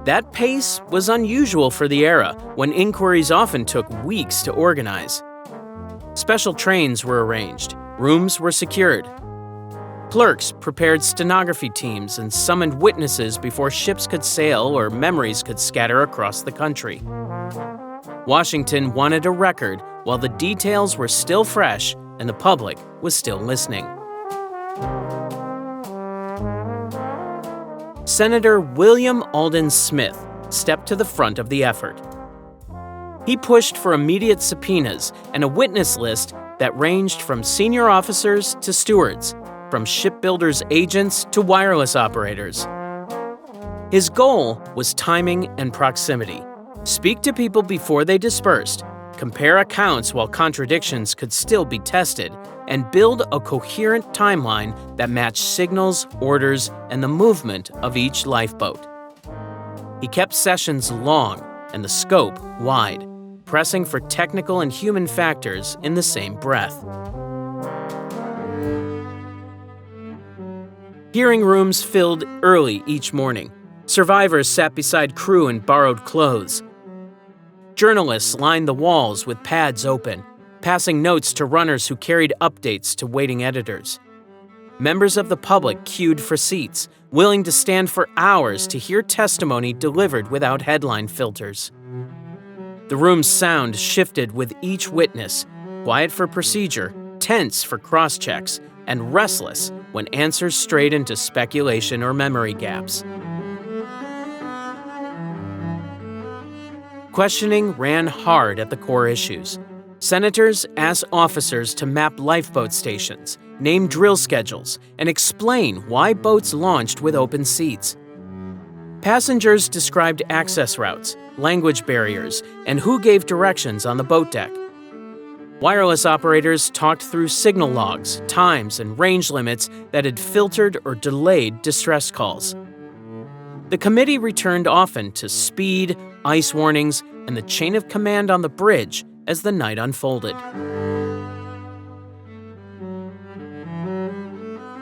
That pace was unusual for the era, when inquiries often took weeks to organize. Special trains were arranged, rooms were secured. Clerks prepared stenography teams and summoned witnesses before ships could sail or memories could scatter across the country. Washington wanted a record while the details were still fresh and the public was still listening. Senator William Alden Smith stepped to the front of the effort. He pushed for immediate subpoenas and a witness list that ranged from senior officers to stewards, from shipbuilders' agents to wireless operators. His goal was timing and proximity. Speak to people before they dispersed, compare accounts while contradictions could still be tested, and build a coherent timeline that matched signals, orders, and the movement of each lifeboat. He kept sessions long and the scope wide, pressing for technical and human factors in the same breath. Hearing rooms filled early each morning. Survivors sat beside crew in borrowed clothes. Journalists lined the walls with pads open, passing notes to runners who carried updates to waiting editors. Members of the public queued for seats, willing to stand for hours to hear testimony delivered without headline filters. The room's sound shifted with each witness, quiet for procedure, tense for cross-checks, and restless when answers strayed into speculation or memory gaps. Questioning ran hard at the core issues. Senators asked officers to map lifeboat stations, name drill schedules, and explain why boats launched with open seats. Passengers described access routes, language barriers, and who gave directions on the boat deck. Wireless operators talked through signal logs, times, and range limits that had filtered or delayed distress calls. The committee returned often to speed, ice warnings, and the chain of command on the bridge as the night unfolded.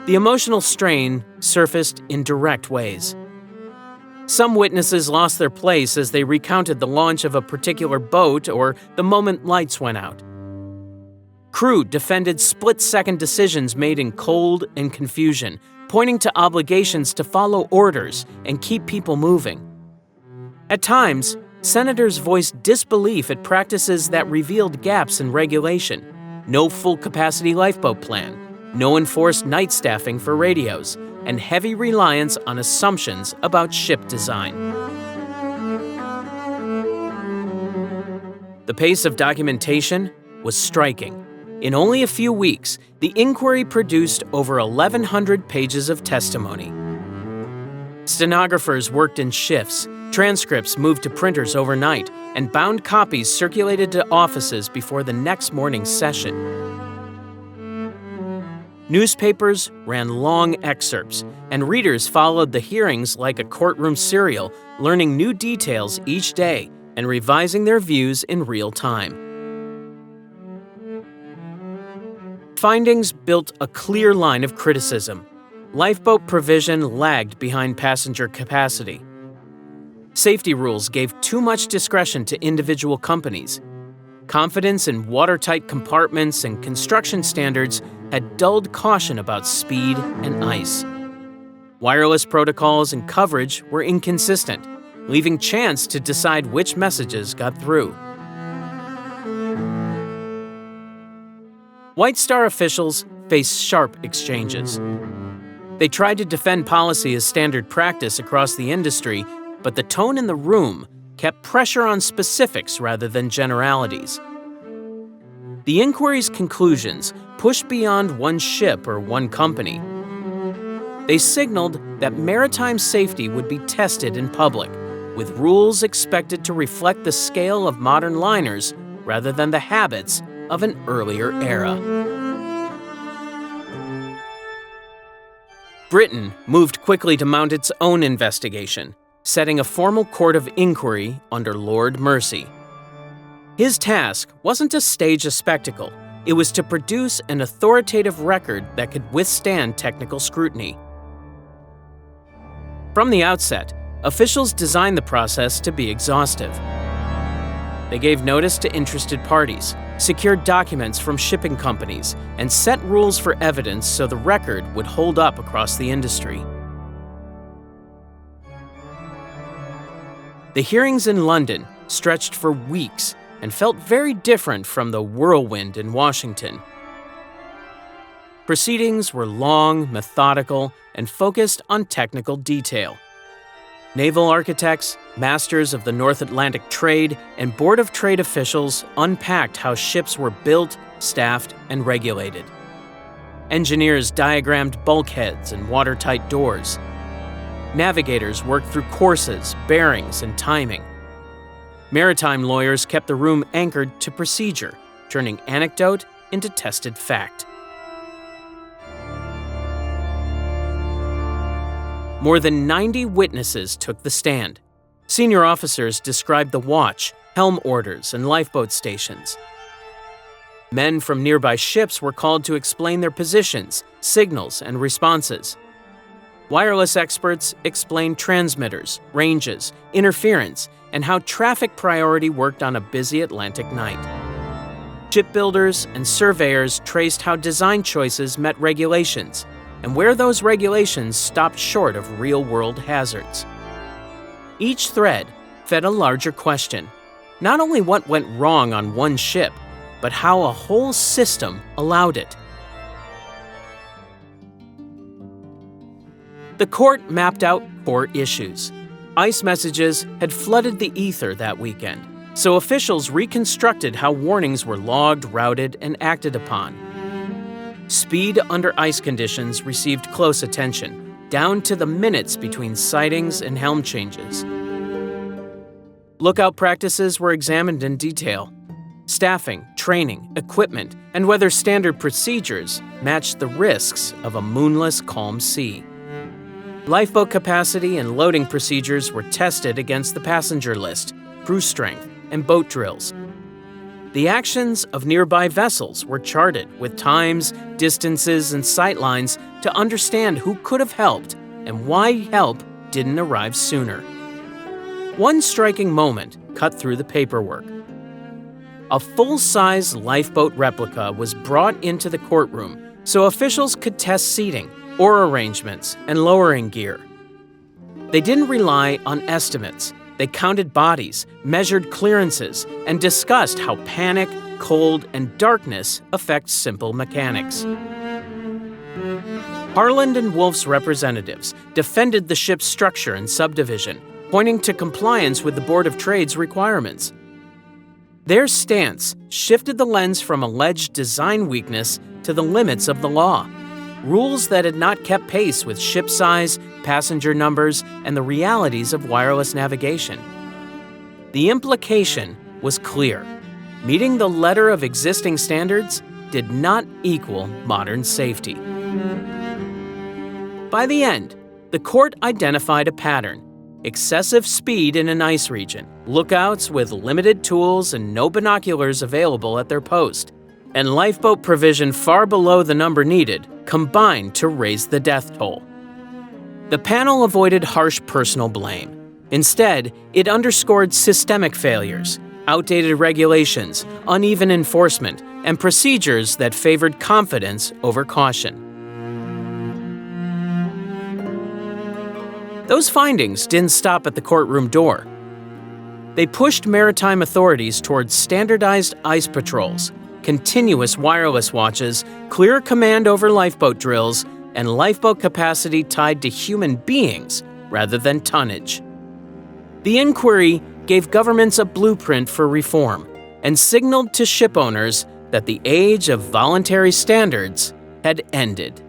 The emotional strain surfaced in direct ways. Some witnesses lost their place as they recounted the launch of a particular boat or the moment lights went out. Crew defended split-second decisions made in cold and confusion, pointing to obligations to follow orders and keep people moving. At times, senators voiced disbelief at practices that revealed gaps in regulation: no full-capacity lifeboat plan, no enforced night staffing for radios, and heavy reliance on assumptions about ship design. The pace of documentation was striking. In only a few weeks, the inquiry produced over 1,100 pages of testimony. Stenographers worked in shifts, transcripts moved to printers overnight, and bound copies circulated to offices before the next morning's session. Newspapers ran long excerpts, and readers followed the hearings like a courtroom serial, learning new details each day and revising their views in real time. Findings built a clear line of criticism. Lifeboat provision lagged behind passenger capacity. Safety rules gave too much discretion to individual companies. Confidence in watertight compartments and construction standards had dulled caution about speed and ice. Wireless protocols and coverage were inconsistent, leaving chance to decide which messages got through. White Star officials faced sharp exchanges. They tried to defend policy as standard practice across the industry, but the tone in the room kept pressure on specifics rather than generalities. The inquiry's conclusions pushed beyond one ship or one company. They signaled that maritime safety would be tested in public, with rules expected to reflect the scale of modern liners rather than the habits of an earlier era. Britain moved quickly to mount its own investigation, setting a formal court of inquiry under Lord Mersey. His task wasn't to stage a spectacle, it was to produce an authoritative record that could withstand technical scrutiny. From the outset, officials designed the process to be exhaustive. They gave notice to interested parties, secured documents from shipping companies, and set rules for evidence so the record would hold up across the industry. The hearings in London stretched for weeks and felt very different from the whirlwind in Washington. Proceedings were long, methodical, and focused on technical detail. Naval architects, masters of the North Atlantic trade, and Board of Trade officials unpacked how ships were built, staffed, and regulated. Engineers diagrammed bulkheads and watertight doors. Navigators worked through courses, bearings, and timing. Maritime lawyers kept the room anchored to procedure, turning anecdote into tested fact. More than 90 witnesses took the stand. Senior officers described the watch, helm orders, and lifeboat stations. Men from nearby ships were called to explain their positions, signals, and responses. Wireless experts explained transmitters, ranges, interference, and how traffic priority worked on a busy Atlantic night. Shipbuilders and surveyors traced how design choices met regulations, and where those regulations stopped short of real-world hazards. Each thread fed a larger question, not only what went wrong on one ship, but how a whole system allowed it. The court mapped out core issues. Ice messages had flooded the ether that weekend, so officials reconstructed how warnings were logged, routed, and acted upon. Speed under ice conditions received close attention, down to the minutes between sightings and helm changes. Lookout practices were examined in detail. Staffing, training, equipment, and whether standard procedures matched the risks of a moonless, calm sea. Lifeboat capacity and loading procedures were tested against the passenger list, crew strength, and boat drills. The actions of nearby vessels were charted with times, distances, and sightlines to understand who could have helped and why help didn't arrive sooner. One striking moment cut through the paperwork. A full-size lifeboat replica was brought into the courtroom so officials could test seating, oar arrangements, and lowering gear. They didn't rely on estimates. They counted bodies, measured clearances, and discussed how panic, cold, and darkness affect simple mechanics. Harland and Wolff's representatives defended the ship's structure and subdivision, pointing to compliance with the Board of Trade's requirements. Their stance shifted the lens from alleged design weakness to the limits of the law, rules that had not kept pace with ship size, passenger numbers, and the realities of wireless navigation. The implication was clear. Meeting the letter of existing standards did not equal modern safety. By the end, the court identified a pattern: excessive speed in an ice region, lookouts with limited tools and no binoculars available at their post, and lifeboat provision far below the number needed combined to raise the death toll. The panel avoided harsh personal blame. Instead, it underscored systemic failures, outdated regulations, uneven enforcement, and procedures that favored confidence over caution. Those findings didn't stop at the courtroom door. They pushed maritime authorities towards standardized ice patrols, continuous wireless watches, clear command over lifeboat drills, and lifeboat capacity tied to human beings rather than tonnage. The inquiry gave governments a blueprint for reform and signaled to ship owners that the age of voluntary standards had ended.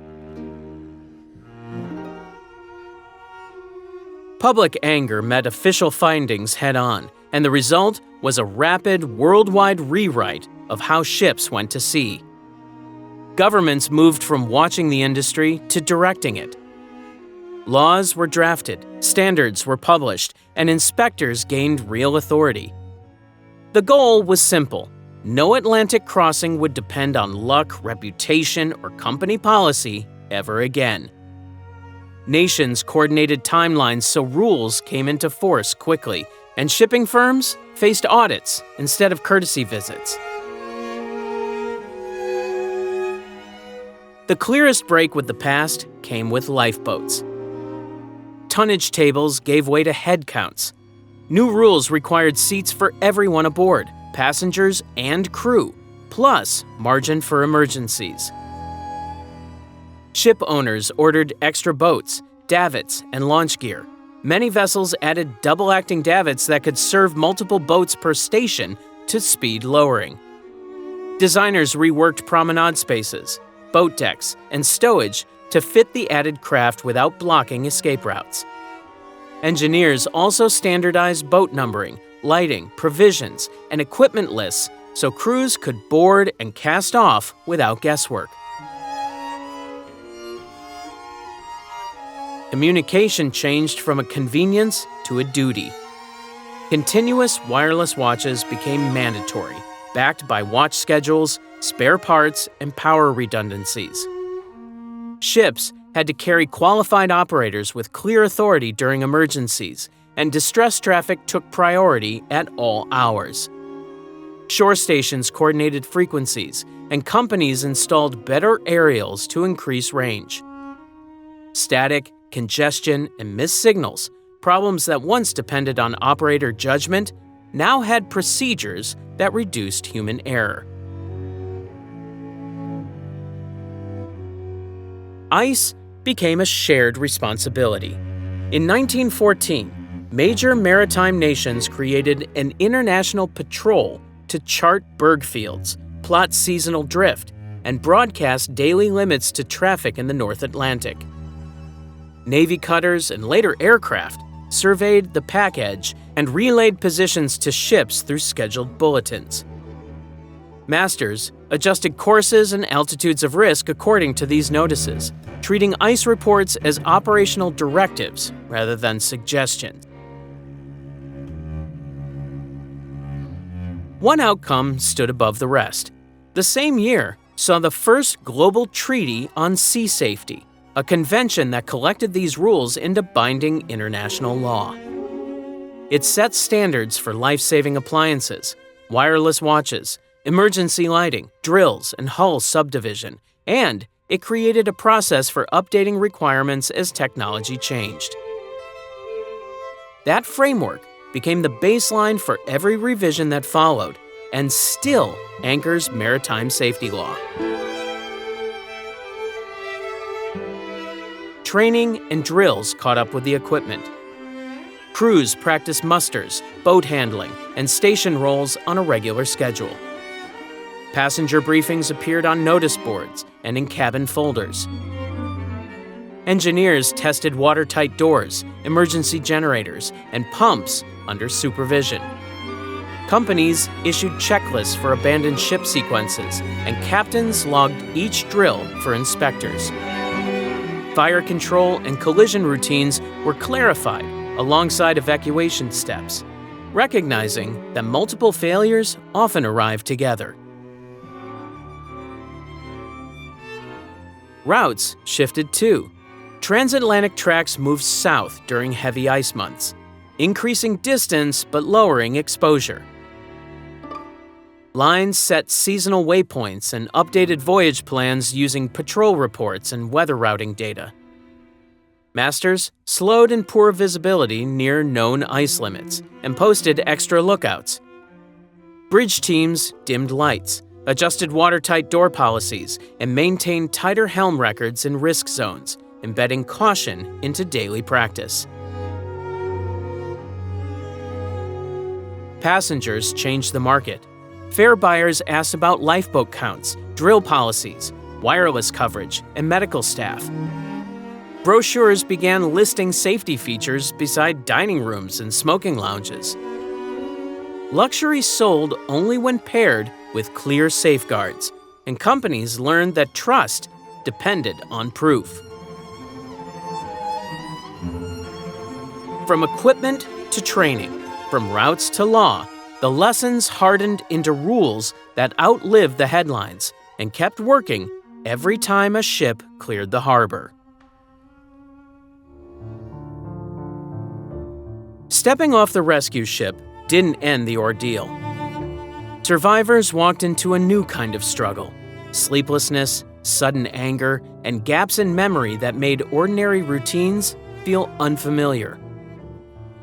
Public anger met official findings head-on, and the result was a rapid worldwide rewrite of how ships went to sea. Governments moved from watching the industry to directing it. Laws were drafted, standards were published, and inspectors gained real authority. The goal was simple: no Atlantic crossing would depend on luck, reputation, or company policy ever again. Nations coordinated timelines so rules came into force quickly, and shipping firms faced audits instead of courtesy visits. The clearest break with the past came with lifeboats. Tonnage tables gave way to head counts. New rules required seats for everyone aboard, passengers and crew, plus margin for emergencies. Ship owners ordered extra boats, davits, and launch gear. Many vessels added double-acting davits that could serve multiple boats per station to speed lowering. Designers reworked promenade spaces, boat decks, and stowage to fit the added craft without blocking escape routes. Engineers also standardized boat numbering, lighting, provisions, and equipment lists so crews could board and cast off without guesswork. Communication changed from a convenience to a duty. Continuous wireless watches became mandatory, backed by watch schedules, spare parts, and power redundancies. Ships had to carry qualified operators with clear authority during emergencies, and distress traffic took priority at all hours. Shore stations coordinated frequencies, and companies installed better aerials to increase range. Static, congestion, and missed signals, problems that once depended on operator judgment, now had procedures that reduced human error. Ice became a shared responsibility. In 1914, major maritime nations created an international patrol to chart berg fields, plot seasonal drift, and broadcast daily limits to traffic in the North Atlantic. Navy cutters and later aircraft surveyed the pack edge and relayed positions to ships through scheduled bulletins. Masters adjusted courses and altitudes of risk according to these notices, treating ice reports as operational directives rather than suggestions. One outcome stood above the rest. The same year saw the first global treaty on sea safety, a convention that collected these rules into binding international law. It set standards for life-saving appliances, wireless watches, emergency lighting, drills, and hull subdivision, and it created a process for updating requirements as technology changed. That framework became the baseline for every revision that followed, and still anchors maritime safety law. Training and drills caught up with the equipment. Crews practiced musters, boat handling, and station roles on a regular schedule. Passenger briefings appeared on notice boards and in cabin folders. Engineers tested watertight doors, emergency generators, and pumps under supervision. Companies issued checklists for abandoned ship sequences, and captains logged each drill for inspectors. Fire control and collision routines were clarified alongside evacuation steps, recognizing that multiple failures often arrive together. Routes shifted too. Transatlantic tracks moved south during heavy ice months, increasing distance but lowering exposure. Lines set seasonal waypoints and updated voyage plans using patrol reports and weather routing data. Masters slowed in poor visibility near known ice limits and posted extra lookouts. Bridge teams dimmed lights, adjusted watertight door policies, and maintained tighter helm records in risk zones, embedding caution into daily practice. Passengers changed the market. Fare buyers asked about lifeboat counts, drill policies, wireless coverage, and medical staff. Brochures began listing safety features beside dining rooms and smoking lounges. Luxury sold only when paired with clear safeguards, and companies learned that trust depended on proof. From equipment to training, from routes to law, the lessons hardened into rules that outlived the headlines and kept working every time a ship cleared the harbor. Stepping off the rescue ship didn't end the ordeal. Survivors walked into a new kind of struggle: sleeplessness, sudden anger, and gaps in memory that made ordinary routines feel unfamiliar.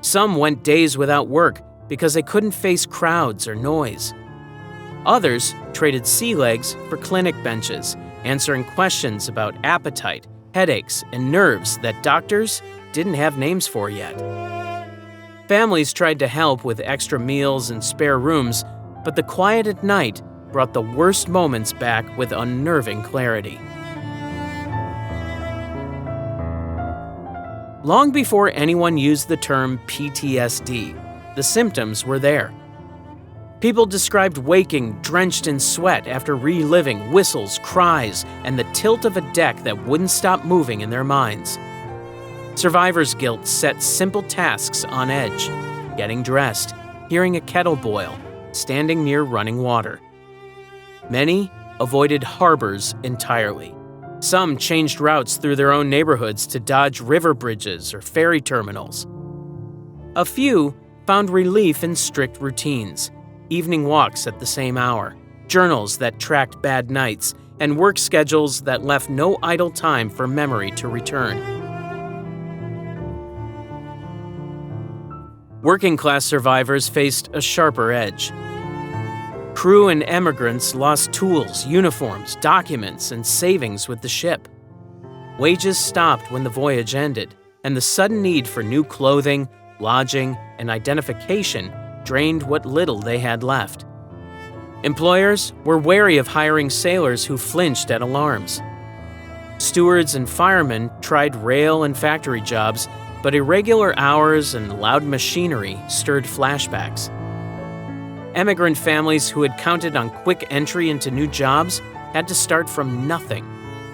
Some went days without work because they couldn't face crowds or noise. Others traded sea legs for clinic benches, answering questions about appetite, headaches, and nerves that doctors didn't have names for yet. Families tried to help with extra meals and spare rooms, but the quiet at night brought the worst moments back with unnerving clarity. Long before anyone used the term PTSD, the symptoms were there. People described waking drenched in sweat after reliving whistles, cries, and the tilt of a deck that wouldn't stop moving in their minds. Survivor's guilt set simple tasks on edge: getting dressed, hearing a kettle boil, standing near running water. Many avoided harbors entirely. Some changed routes through their own neighborhoods to dodge river bridges or ferry terminals. A few found relief in strict routines: evening walks at the same hour, journals that tracked bad nights, and work schedules that left no idle time for memory to return. Working-class survivors faced a sharper edge. Crew and emigrants lost tools, uniforms, documents, and savings with the ship. Wages stopped when the voyage ended, and the sudden need for new clothing, lodging, and identification drained what little they had left. Employers were wary of hiring sailors who flinched at alarms. Stewards and firemen tried rail and factory jobs, but irregular hours and loud machinery stirred flashbacks. Emigrant families who had counted on quick entry into new jobs had to start from nothing,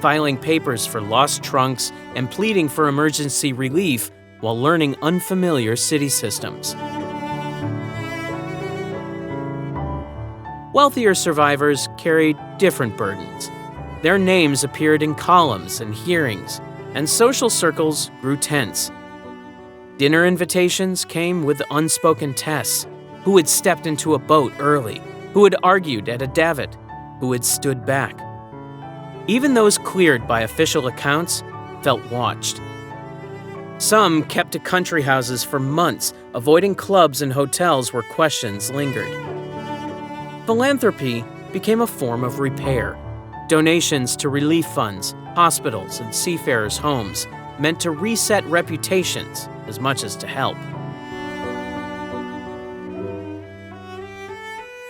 filing papers for lost trunks and pleading for emergency relief while learning unfamiliar city systems. Wealthier survivors carried different burdens. Their names appeared in columns and hearings, and social circles grew tense. Dinner invitations came with unspoken tests: who had stepped into a boat early, who had argued at a davit, who had stood back. Even those cleared by official accounts felt watched. Some kept to country houses for months, avoiding clubs and hotels where questions lingered. Philanthropy became a form of repair. Donations to relief funds, hospitals, and seafarers' homes meant to reset reputations as much as to help.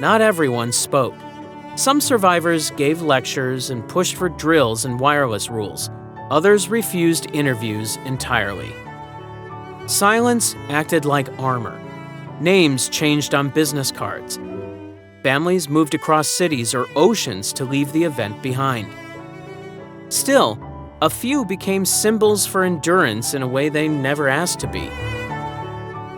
Not everyone spoke. Some survivors gave lectures and pushed for drills and wireless rules. Others refused interviews entirely. Silence acted like armor. Names changed on business cards. Families moved across cities or oceans to leave the event behind. Still, a few became symbols for endurance in a way they never asked to be.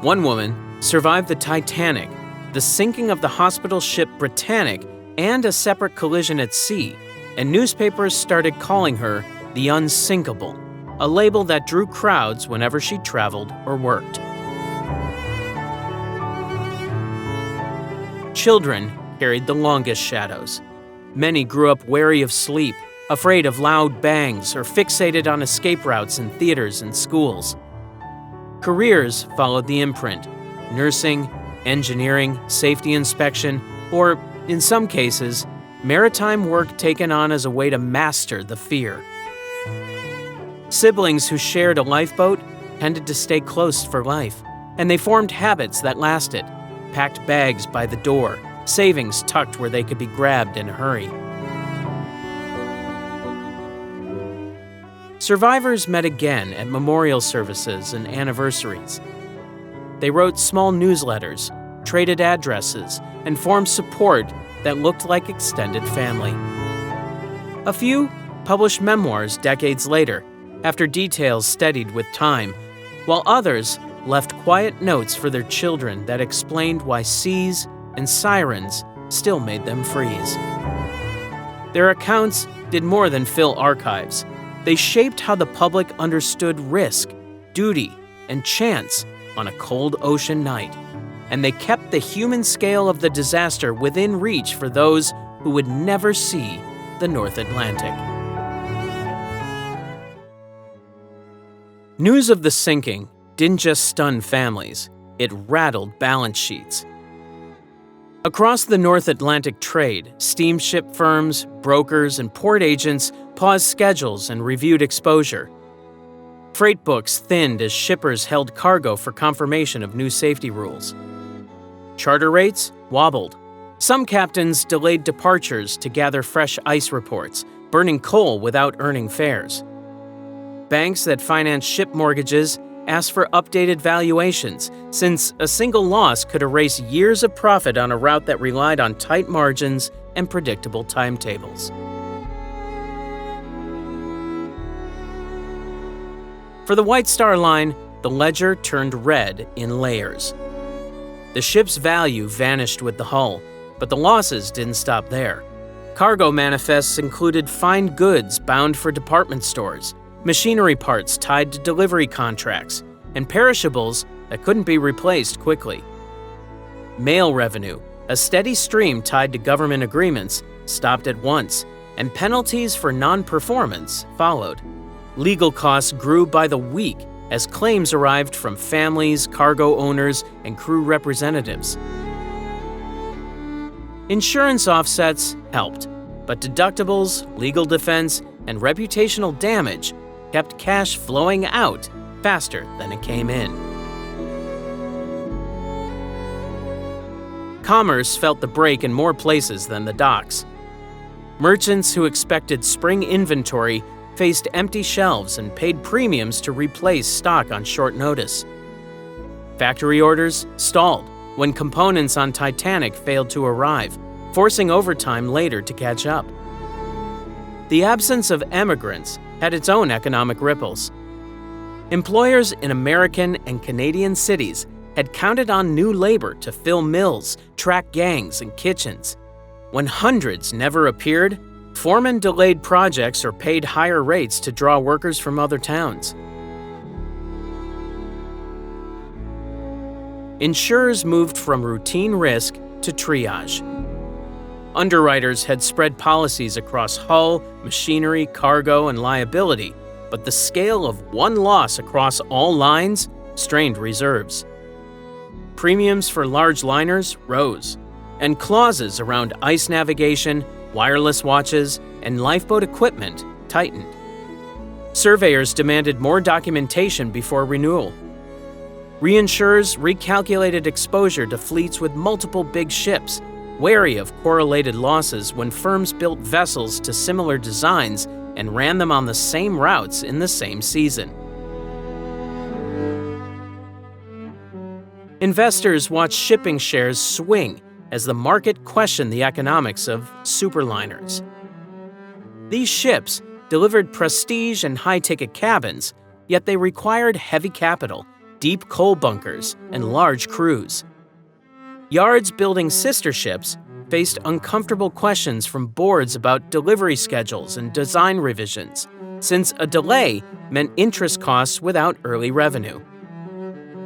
One woman survived the Titanic, the sinking of the hospital ship Britannic, and a separate collision at sea, and newspapers started calling her the unsinkable, a label that drew crowds whenever she traveled or worked. Children carried the longest shadows. Many grew up wary of sleep, afraid of loud bangs or fixated on escape routes in theaters and schools. Careers followed the imprint: nursing, engineering, safety inspection, or, in some cases, maritime work taken on as a way to master the fear. Siblings who shared a lifeboat tended to stay close for life, and they formed habits that lasted: packed bags by the door, savings tucked where they could be grabbed in a hurry. Survivors met again at memorial services and anniversaries. They wrote small newsletters, traded addresses, and formed support that looked like extended family. A few published memoirs decades later, after details steadied with time, while others left quiet notes for their children that explained why seas and sirens still made them freeze. Their accounts did more than fill archives. They shaped how the public understood risk, duty, and chance on a cold ocean night, and they kept the human scale of the disaster within reach for those who would never see the North Atlantic. News of the sinking didn't just stun families, it rattled balance sheets. Across the North Atlantic trade, steamship firms, brokers, and port agents paused schedules and reviewed exposure. Freight books thinned as shippers held cargo for confirmation of new safety rules. Charter rates wobbled. Some captains delayed departures to gather fresh ice reports, burning coal without earning fares. Banks that financed ship mortgages asked for updated valuations, since a single loss could erase years of profit on a route that relied on tight margins and predictable timetables. For the White Star Line, the ledger turned red in layers. The ship's value vanished with the hull, but the losses didn't stop there. Cargo manifests included fine goods bound for department stores, machinery parts tied to delivery contracts, and perishables that couldn't be replaced quickly. Mail revenue, a steady stream tied to government agreements, stopped at once, and penalties for non-performance followed. Legal costs grew by the week as claims arrived from families, cargo owners, and crew representatives. Insurance offsets helped, but deductibles, legal defense, and reputational damage kept cash flowing out faster than it came in. Commerce felt the break in more places than the docks. Merchants who expected spring inventory faced empty shelves and paid premiums to replace stock on short notice. Factory orders stalled when components on Titanic failed to arrive, forcing overtime later to catch up. The absence of emigrants had its own economic ripples. Employers in American and Canadian cities had counted on new labor to fill mills, track gangs, and kitchens. When hundreds never appeared, foremen delayed projects or paid higher rates to draw workers from other towns. Insurers moved from routine risk to triage. Underwriters had spread policies across hull, machinery, cargo, and liability, but the scale of one loss across all lines strained reserves. Premiums for large liners rose, and clauses around ice navigation, wireless watches, and lifeboat equipment tightened. Surveyors demanded more documentation before renewal. Reinsurers recalculated exposure to fleets with multiple big ships, wary of correlated losses when firms built vessels to similar designs and ran them on the same routes in the same season. Investors watched shipping shares swing as the market questioned the economics of superliners. These ships delivered prestige and high-ticket cabins, yet they required heavy capital, deep coal bunkers, and large crews. Yards building sister ships faced uncomfortable questions from boards about delivery schedules and design revisions, since a delay meant interest costs without early revenue.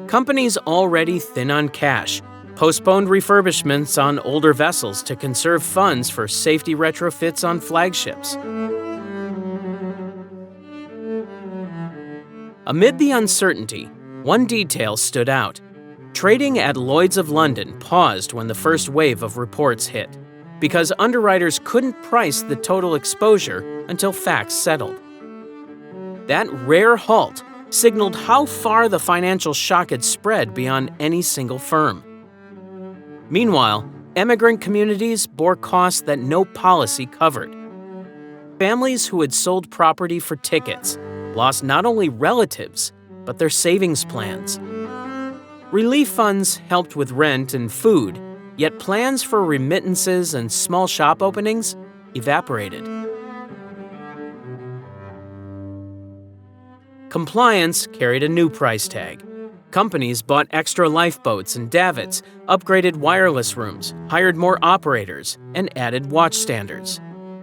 Companies already thin on cash postponed refurbishments on older vessels to conserve funds for safety retrofits on flagships. Amid the uncertainty, one detail stood out. Trading at Lloyd's of London paused when the first wave of reports hit, because underwriters couldn't price the total exposure until facts settled. That rare halt signaled how far the financial shock had spread beyond any single firm. Meanwhile, emigrant communities bore costs that no policy covered. Families who had sold property for tickets lost not only relatives, but their savings plans. Relief funds helped with rent and food, yet plans for remittances and small shop openings evaporated. Compliance carried a new price tag. Companies bought extra lifeboats and davits, upgraded wireless rooms, hired more operators, and added watch standards.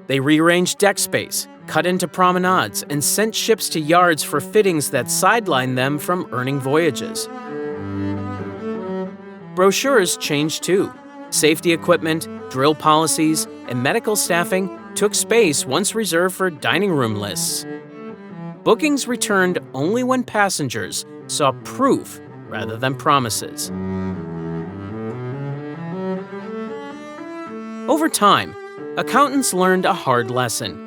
They rearranged deck space, cut into promenades, and sent ships to yards for fittings that sidelined them from earning voyages. Brochures changed too. Safety equipment, drill policies, and medical staffing took space once reserved for dining room lists. Bookings returned only when passengers saw proof rather than promises. Over time, accountants learned a hard lesson.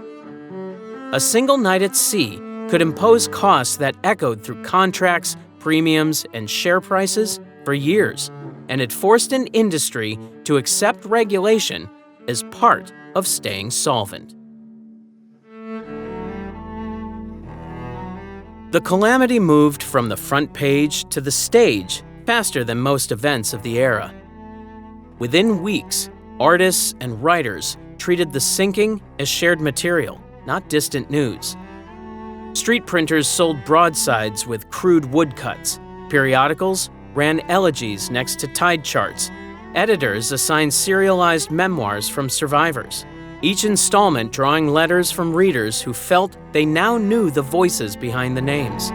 A single night at sea could impose costs that echoed through contracts, premiums, and share prices for years, and it forced an industry to accept regulation as part of staying solvent. The calamity moved from the front page to the stage faster than most events of the era. Within weeks, artists and writers treated the sinking as shared material, not distant news. Street printers sold broadsides with crude woodcuts. Periodicals ran elegies next to tide charts. Editors assigned serialized memoirs from survivors, each installment drawing letters from readers who felt they now knew the voices behind the names.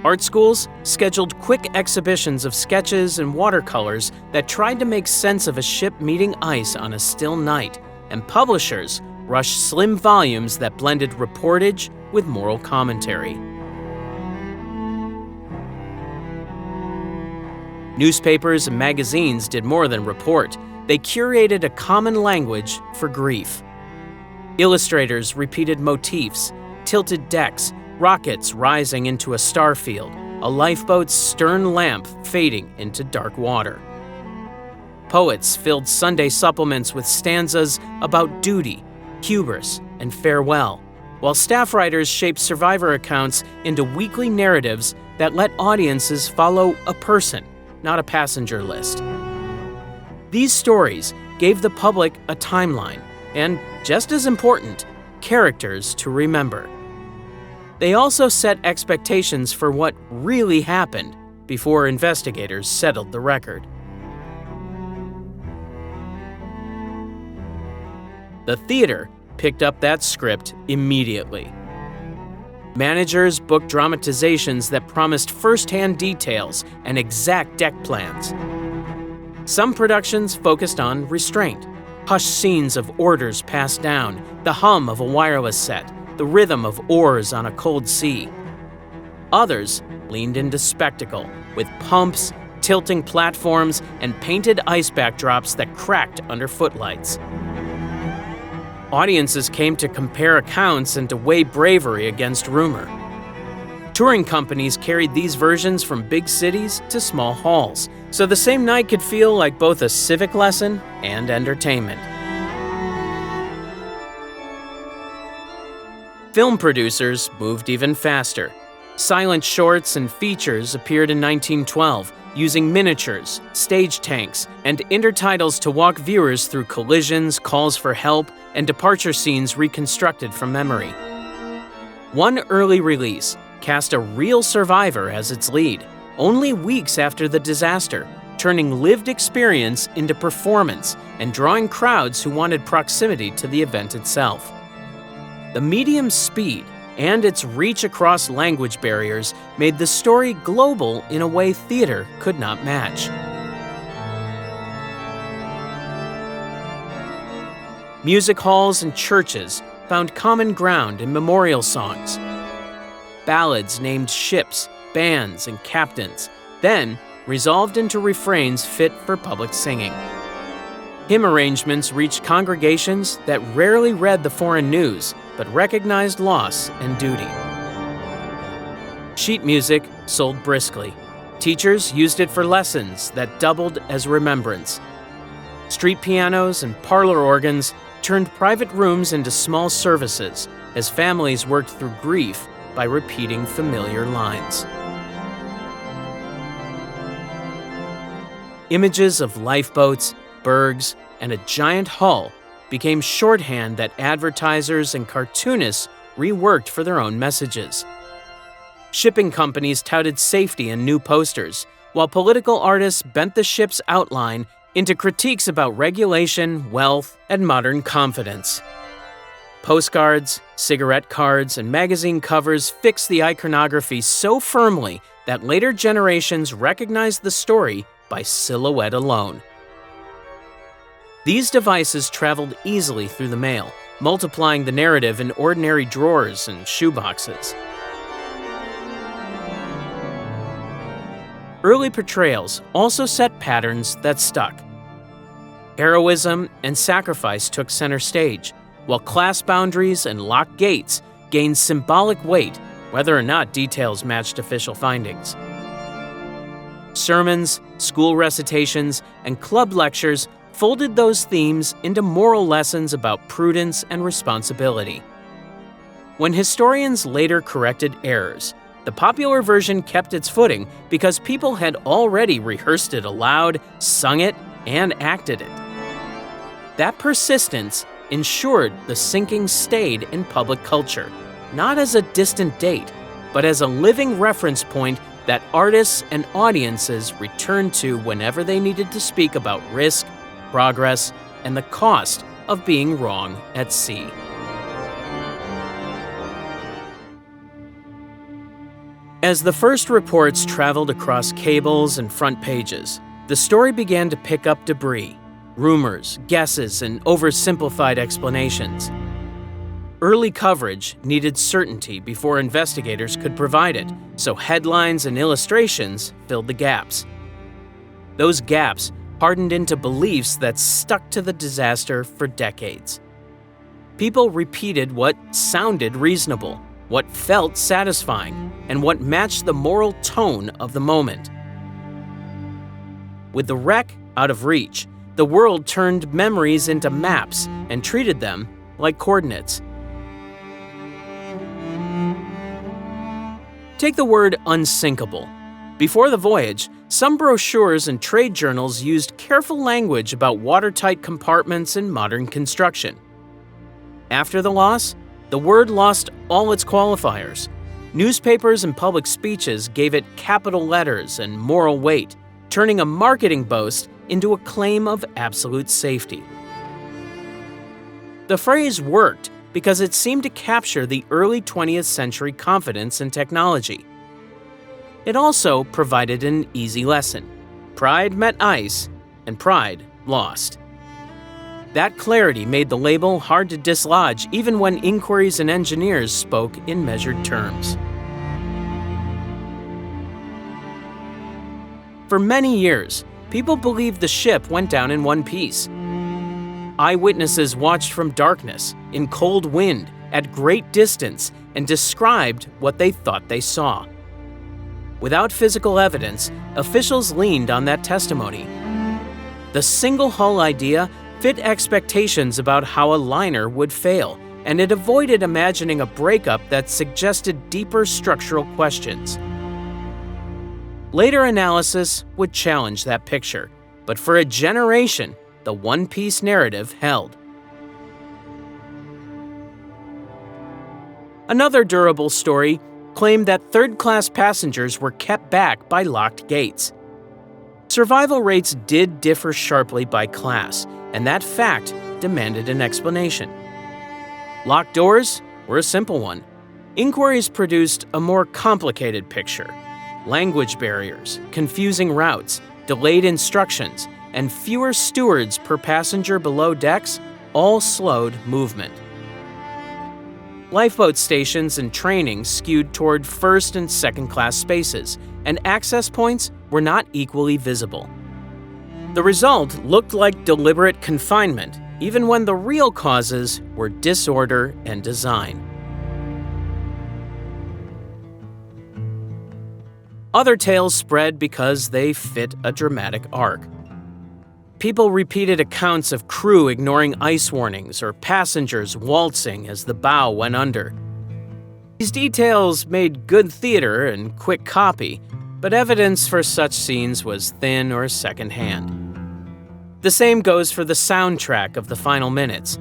Art schools scheduled quick exhibitions of sketches and watercolors that tried to make sense of a ship meeting ice on a still night, and publishers rushed slim volumes that blended reportage with moral commentary. Newspapers and magazines did more than report. They curated a common language for grief. Illustrators repeated motifs, tilted decks, rockets rising into a star field, a lifeboat's stern lamp fading into dark water. Poets filled Sunday supplements with stanzas about duty, hubris, and farewell, while staff writers shaped survivor accounts into weekly narratives that let audiences follow a person, not a passenger list. These stories gave the public a timeline and, just as important, characters to remember. They also set expectations for what really happened before investigators settled the record. The theater picked up that script immediately. Managers booked dramatizations that promised first-hand details and exact deck plans. Some productions focused on restraint, hushed scenes of orders passed down, the hum of a wireless set, the rhythm of oars on a cold sea. Others leaned into spectacle, with pumps, tilting platforms, and painted ice backdrops that cracked under footlights. Audiences came to compare accounts and to weigh bravery against rumor. Touring companies carried these versions from big cities to small halls, so the same night could feel like both a civic lesson and entertainment. Film producers moved even faster. Silent shorts and features appeared in 1912, using miniatures, stage tanks, and intertitles to walk viewers through collisions, calls for help, and departure scenes reconstructed from memory. One early release cast a real survivor as its lead, only weeks after the disaster, turning lived experience into performance and drawing crowds who wanted proximity to the event itself. The medium's speed and its reach across language barriers made the story global in a way theater could not match. Music halls and churches found common ground in memorial songs. ballads named ships, bands, and captains, then resolved into refrains fit for public singing. Hymn arrangements reached congregations that rarely read the foreign news, but recognized loss and duty. Sheet music sold briskly. Teachers used it for lessons that doubled as remembrance. Street pianos and parlor organs turned private rooms into small services as families worked through grief by repeating familiar lines. Images of lifeboats, bergs, and a giant hull became shorthand that advertisers and cartoonists reworked for their own messages. Shipping companies touted safety in new posters, while political artists bent the ship's outline into critiques about regulation, wealth, and modern confidence. Postcards, cigarette cards, and magazine covers fixed the iconography so firmly that later generations recognized the story by silhouette alone. These devices traveled easily through the mail, multiplying the narrative in ordinary drawers and shoeboxes. Early portrayals also set patterns that stuck. Heroism and sacrifice took center stage, while class boundaries and locked gates gained symbolic weight, whether or not details matched official findings. Sermons, school recitations, and club lectures folded those themes into moral lessons about prudence and responsibility. When historians later corrected errors, the popular version kept its footing because people had already rehearsed it aloud, sung it, and acted it. That persistence ensured the sinking stayed in public culture, not as a distant date, but as a living reference point that artists and audiences returned to whenever they needed to speak about risk, progress, and the cost of being wrong at sea. As the first reports traveled across cables and front pages, the story began to pick up debris, rumors, guesses, and oversimplified explanations. Early coverage needed certainty before investigators could provide it, so headlines and illustrations filled the gaps. Those gaps hardened into beliefs that stuck to the disaster for decades. People repeated what sounded reasonable, what felt satisfying, and what matched the moral tone of the moment. With the wreck out of reach, the world turned memories into maps and treated them like coordinates. Take the word unsinkable. Before the voyage, some brochures and trade journals used careful language about watertight compartments in modern construction. After the loss, the word lost all its qualifiers. Newspapers and public speeches gave it capital letters and moral weight, turning a marketing boast into a claim of absolute safety. The phrase worked because it seemed to capture the early 20th century confidence in technology. It also provided an easy lesson. Pride met ice, and pride lost. That clarity made the label hard to dislodge even when inquiries and engineers spoke in measured terms. For many years, people believed the ship went down in one piece. Eyewitnesses watched from darkness, in cold wind, at great distance, and described what they thought they saw. Without physical evidence, officials leaned on that testimony. The single hull idea fit expectations about how a liner would fail, and it avoided imagining a breakup that suggested deeper structural questions. Later analysis would challenge that picture, but for a generation, the one-piece narrative held. Another durable story claimed that third-class passengers were kept back by locked gates. Survival rates did differ sharply by class, and that fact demanded an explanation. Locked doors were a simple one. Inquiries produced a more complicated picture. Language barriers, confusing routes, delayed instructions, and fewer stewards per passenger below decks all slowed movement. Lifeboat stations and training skewed toward first and second class spaces, and access points were not equally visible. The result looked like deliberate confinement, even when the real causes were disorder and design. Other tales spread because they fit a dramatic arc. People repeated accounts of crew ignoring ice warnings or passengers waltzing as the bow went under. These details made good theater and quick copy, but evidence for such scenes was thin or secondhand. The same goes for the soundtrack of the final minutes.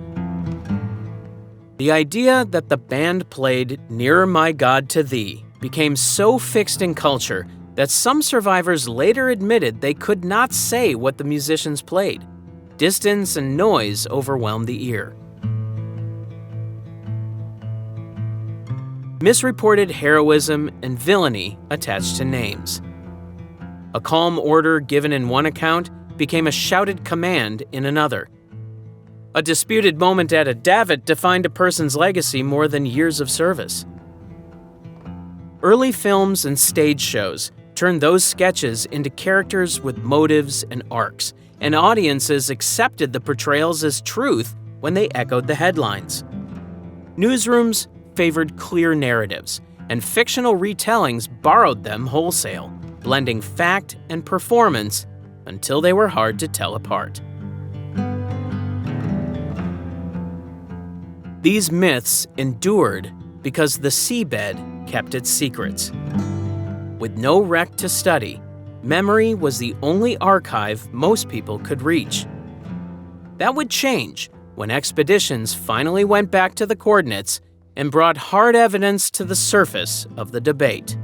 The idea that the band played "Nearer My God to Thee" became so fixed in culture that some survivors later admitted they could not say what the musicians played. Distance and noise overwhelmed the ear. Misreported heroism and villainy attached to names. A calm order given in one account became a shouted command in another. A disputed moment at a davit defined a person's legacy more than years of service. Early films and stage shows turned those sketches into characters with motives and arcs, and audiences accepted the portrayals as truth when they echoed the headlines. Newsrooms favored clear narratives, and fictional retellings borrowed them wholesale, blending fact and performance until they were hard to tell apart. These myths endured because the seabed kept its secrets. With no wreck to study, memory was the only archive most people could reach. That would change when expeditions finally went back to the coordinates and brought hard evidence to the surface of the debate.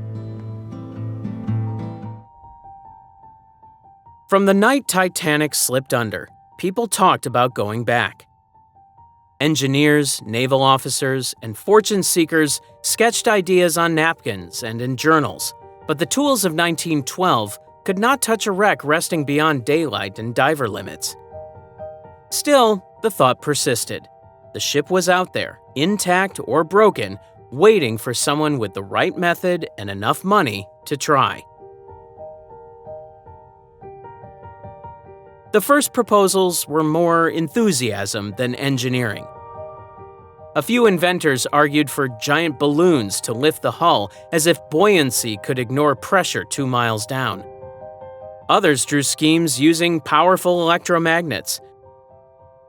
From the night Titanic slipped under, people talked about going back. Engineers, naval officers, and fortune seekers sketched ideas on napkins and in journals, but the tools of 1912 could not touch a wreck resting beyond daylight and diver limits. Still, the thought persisted. The ship was out there, intact or broken, waiting for someone with the right method and enough money to try. The first proposals were more enthusiasm than engineering. A few inventors argued for giant balloons to lift the hull as if buoyancy could ignore pressure 2 miles down. Others drew schemes using powerful electromagnets.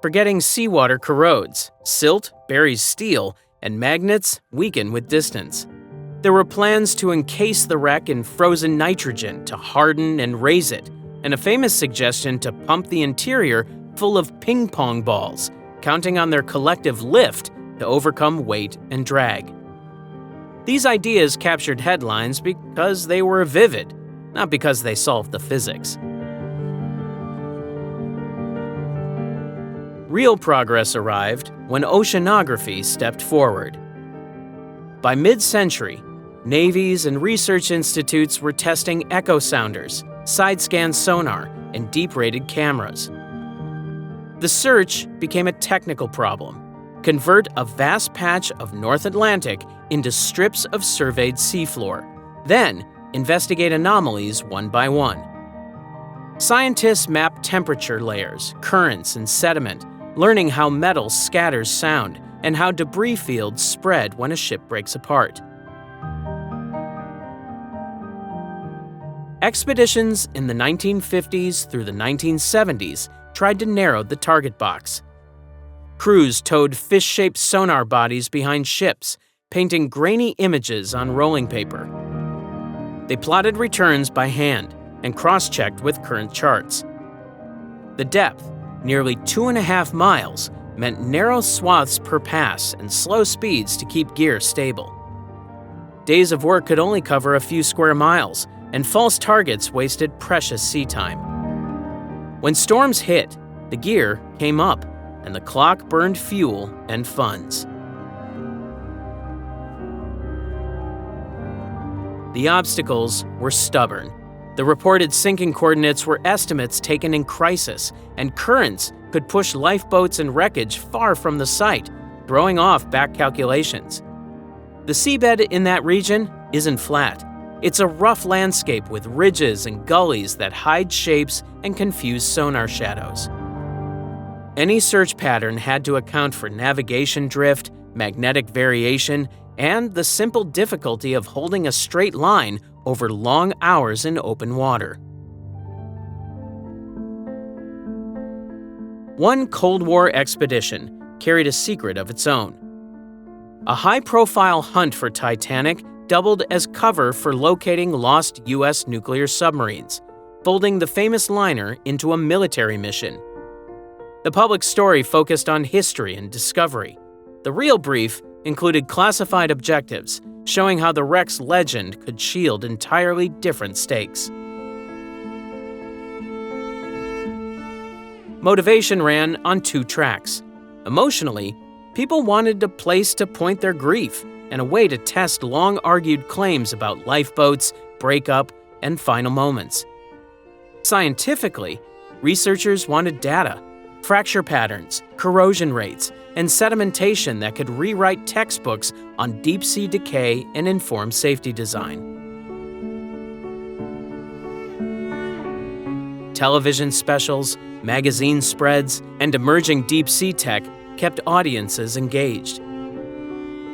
Forgetting seawater corrodes, silt buries steel, and magnets weaken with distance. There were plans to encase the wreck in frozen nitrogen to harden and raise it, and a famous suggestion to pump the interior full of ping-pong balls, counting on their collective lift to overcome weight and drag. These ideas captured headlines because they were vivid, not because they solved the physics. Real progress arrived when oceanography stepped forward. By mid-century, navies and research institutes were testing echo sounders, side-scan sonar, and deep-rated cameras. The search became a technical problem. Convert a vast patch of North Atlantic into strips of surveyed seafloor, then investigate anomalies one by one. Scientists mapped temperature layers, currents, and sediment, learning how metal scatters sound and how debris fields spread when a ship breaks apart. Expeditions in the 1950s through the 1970s tried to narrow the target box. Crews towed fish-shaped sonar bodies behind ships, painting grainy images on rolling paper. They plotted returns by hand and cross-checked with current charts. The depth, nearly 2.5 miles, meant narrow swaths per pass and slow speeds to keep gear stable. Days of work could only cover a few square miles, and false targets wasted precious sea time. When storms hit, the gear came up, and the clock burned fuel and funds. The obstacles were stubborn. The reported sinking coordinates were estimates taken in crisis, and currents could push lifeboats and wreckage far from the site, throwing off back calculations. The seabed in that region isn't flat. It's a rough landscape with ridges and gullies that hide shapes and confuse sonar shadows. Any search pattern had to account for navigation drift, magnetic variation, and the simple difficulty of holding a straight line over long hours in open water. One Cold War expedition carried a secret of its own. A high-profile hunt for Titanic doubled as cover for locating lost U.S. nuclear submarines, folding the famous liner into a military mission. The public story focused on history and discovery. The real brief included classified objectives, showing how the wreck's legend could shield entirely different stakes. Motivation ran on two tracks. Emotionally, people wanted a place to point their grief and a way to test long-argued claims about lifeboats, breakup, and final moments. Scientifically, researchers wanted data, fracture patterns, corrosion rates, and sedimentation that could rewrite textbooks on deep-sea decay and inform safety design. Television specials, magazine spreads, and emerging deep-sea tech kept audiences engaged.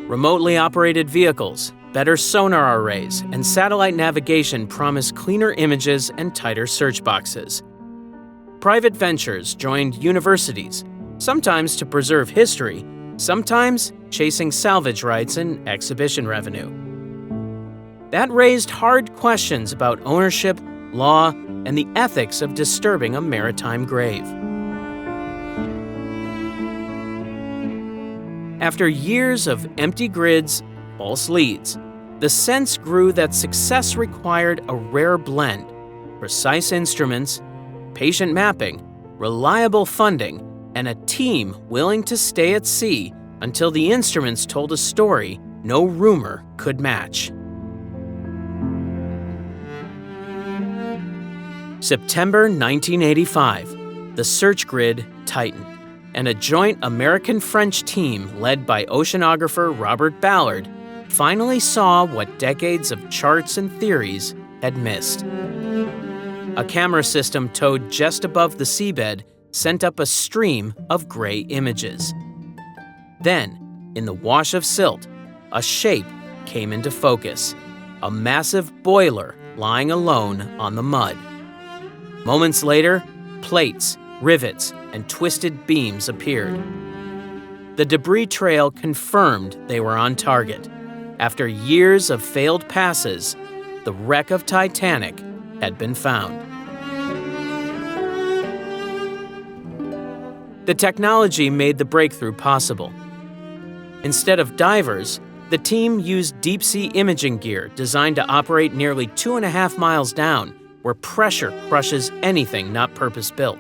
Remotely operated vehicles, better sonar arrays, and satellite navigation promised cleaner images and tighter search boxes. Private ventures joined universities, sometimes to preserve history, sometimes chasing salvage rights and exhibition revenue. That raised hard questions about ownership, law, and the ethics of disturbing a maritime grave. After years of empty grids, false leads, the sense grew that success required a rare blend: precise instruments, patient mapping, reliable funding, and a team willing to stay at sea until the instruments told a story no rumor could match. September 1985, the search grid tightened, and a joint American-French team led by oceanographer Robert Ballard finally saw what decades of charts and theories had missed. A camera system towed just above the seabed sent up a stream of gray images. Then, in the wash of silt, a shape came into focus, a massive boiler lying alone on the mud. Moments later, plates, rivets, and twisted beams appeared. The debris trail confirmed they were on target. After years of failed passes, the wreck of Titanic had been found. The technology made the breakthrough possible. Instead of divers, the team used deep-sea imaging gear designed to operate nearly 2.5 miles down, where pressure crushes anything not purpose-built.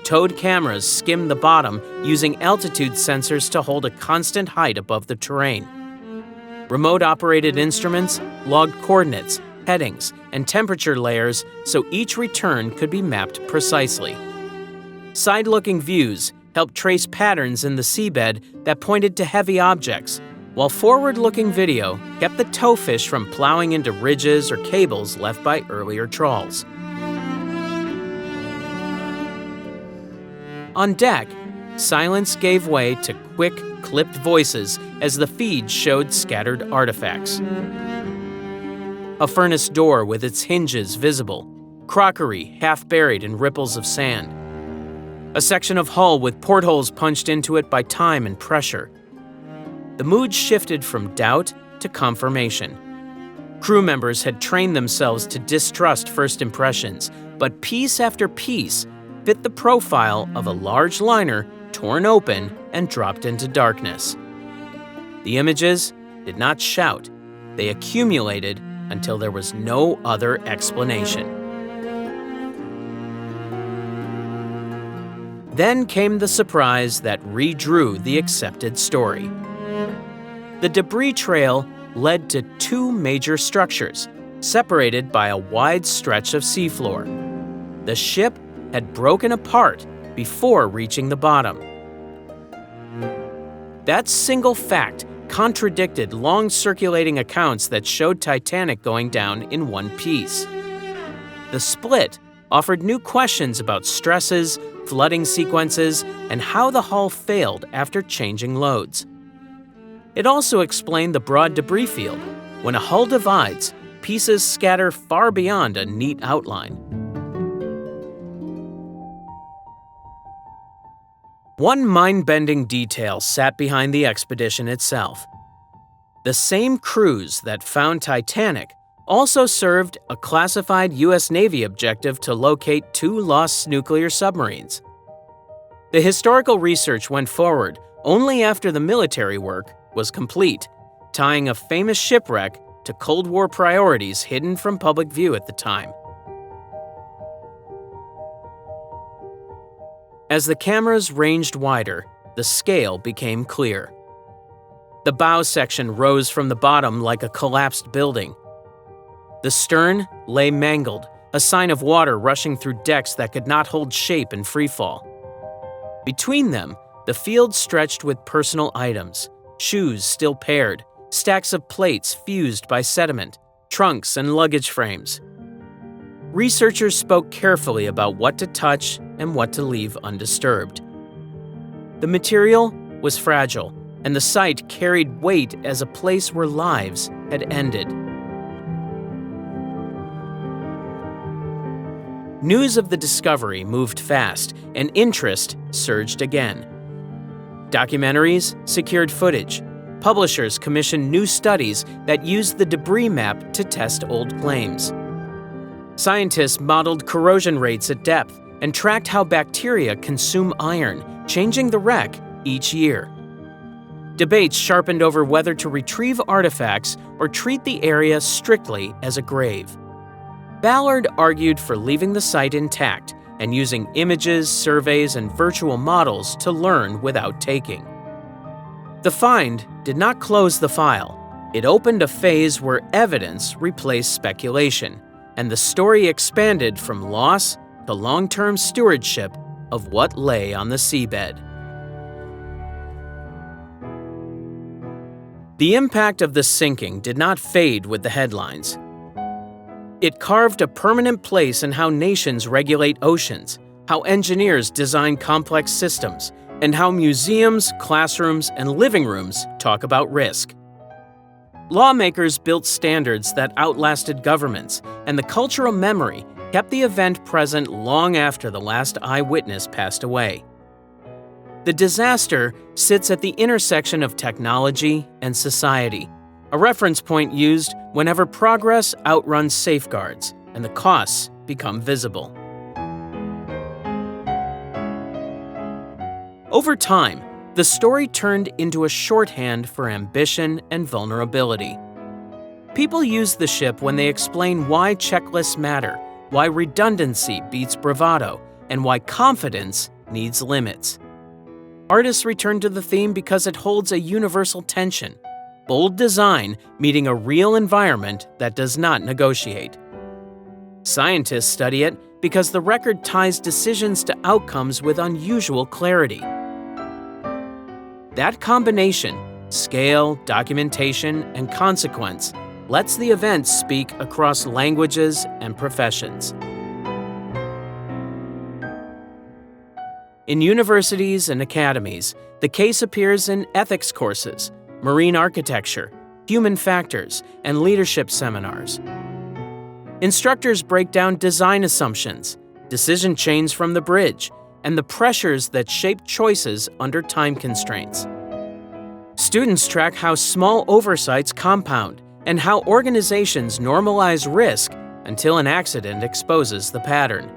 Towed cameras skimmed the bottom using altitude sensors to hold a constant height above the terrain. Remote-operated instruments logged coordinates, headings, and temperature layers so each return could be mapped precisely. Side-looking views helped trace patterns in the seabed that pointed to heavy objects, while forward-looking video kept the towfish from plowing into ridges or cables left by earlier trawls. On deck, silence gave way to quick, clipped voices as the feed showed scattered artifacts. A furnace door with its hinges visible, crockery half buried in ripples of sand. A section of hull with portholes punched into it by time and pressure. The mood shifted from doubt to confirmation. Crew members had trained themselves to distrust first impressions, but piece after piece fit the profile of a large liner torn open and dropped into darkness. The images did not shout. They accumulated until there was no other explanation. Then came the surprise that redrew the accepted story. The debris trail led to two major structures, separated by a wide stretch of seafloor. The ship had broken apart before reaching the bottom. That single fact contradicted long circulating accounts that showed Titanic going down in one piece. The split offered new questions about stresses, flooding sequences, and how the hull failed after changing loads. It also explained the broad debris field. When a hull divides, pieces scatter far beyond a neat outline. One mind-bending detail sat behind the expedition itself. The same crews that found Titanic also served a classified U.S. Navy objective to locate 2 lost nuclear submarines. The historical research went forward only after the military work was complete, tying a famous shipwreck to Cold War priorities hidden from public view at the time. As the cameras ranged wider, the scale became clear. The bow section rose from the bottom like a collapsed building. The stern lay mangled, a sign of water rushing through decks that could not hold shape in freefall. Between them, the field stretched with personal items, shoes still paired, stacks of plates fused by sediment, trunks and luggage frames. Researchers spoke carefully about what to touch and what to leave undisturbed. The material was fragile, and the site carried weight as a place where lives had ended. News of the discovery moved fast, and interest surged again. Documentaries secured footage. Publishers commissioned new studies that used the debris map to test old claims. Scientists modeled corrosion rates at depth and tracked how bacteria consume iron, changing the wreck each year. Debates sharpened over whether to retrieve artifacts or treat the area strictly as a grave. Ballard argued for leaving the site intact and using images, surveys, and virtual models to learn without taking. The find did not close the file. It opened a phase where evidence replaced speculation, and the story expanded from loss to long-term stewardship of what lay on the seabed. The impact of the sinking did not fade with the headlines. It carved a permanent place in how nations regulate oceans, how engineers design complex systems, and how museums, classrooms, and living rooms talk about risk. Lawmakers built standards that outlasted governments, and the cultural memory kept the event present long after the last eyewitness passed away. The disaster sits at the intersection of technology and society, a reference point used whenever progress outruns safeguards and the costs become visible. Over time, the story turned into a shorthand for ambition and vulnerability. People use the ship when they explain why checklists matter, why redundancy beats bravado, and why confidence needs limits. Artists return to the theme because it holds a universal tension: bold design meeting a real environment that does not negotiate. Scientists study it because the record ties decisions to outcomes with unusual clarity. That combination, scale, documentation, and consequence, lets the event speak across languages and professions. In universities and academies, the case appears in ethics courses, marine architecture, human factors, and leadership seminars. Instructors break down design assumptions, decision chains from the bridge, and the pressures that shape choices under time constraints. Students track how small oversights compound and how organizations normalize risk until an accident exposes the pattern.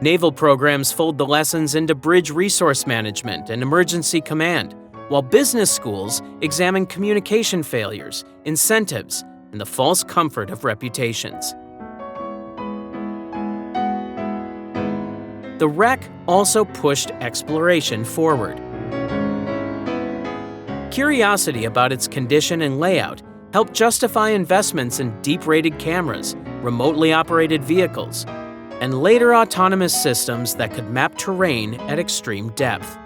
Naval programs fold the lessons into bridge resource management and emergency command, while business schools examine communication failures, incentives, and the false comfort of reputations. The wreck also pushed exploration forward. Curiosity about its condition and layout helped justify investments in deep-rated cameras, remotely operated vehicles, and later autonomous systems that could map terrain at extreme depth.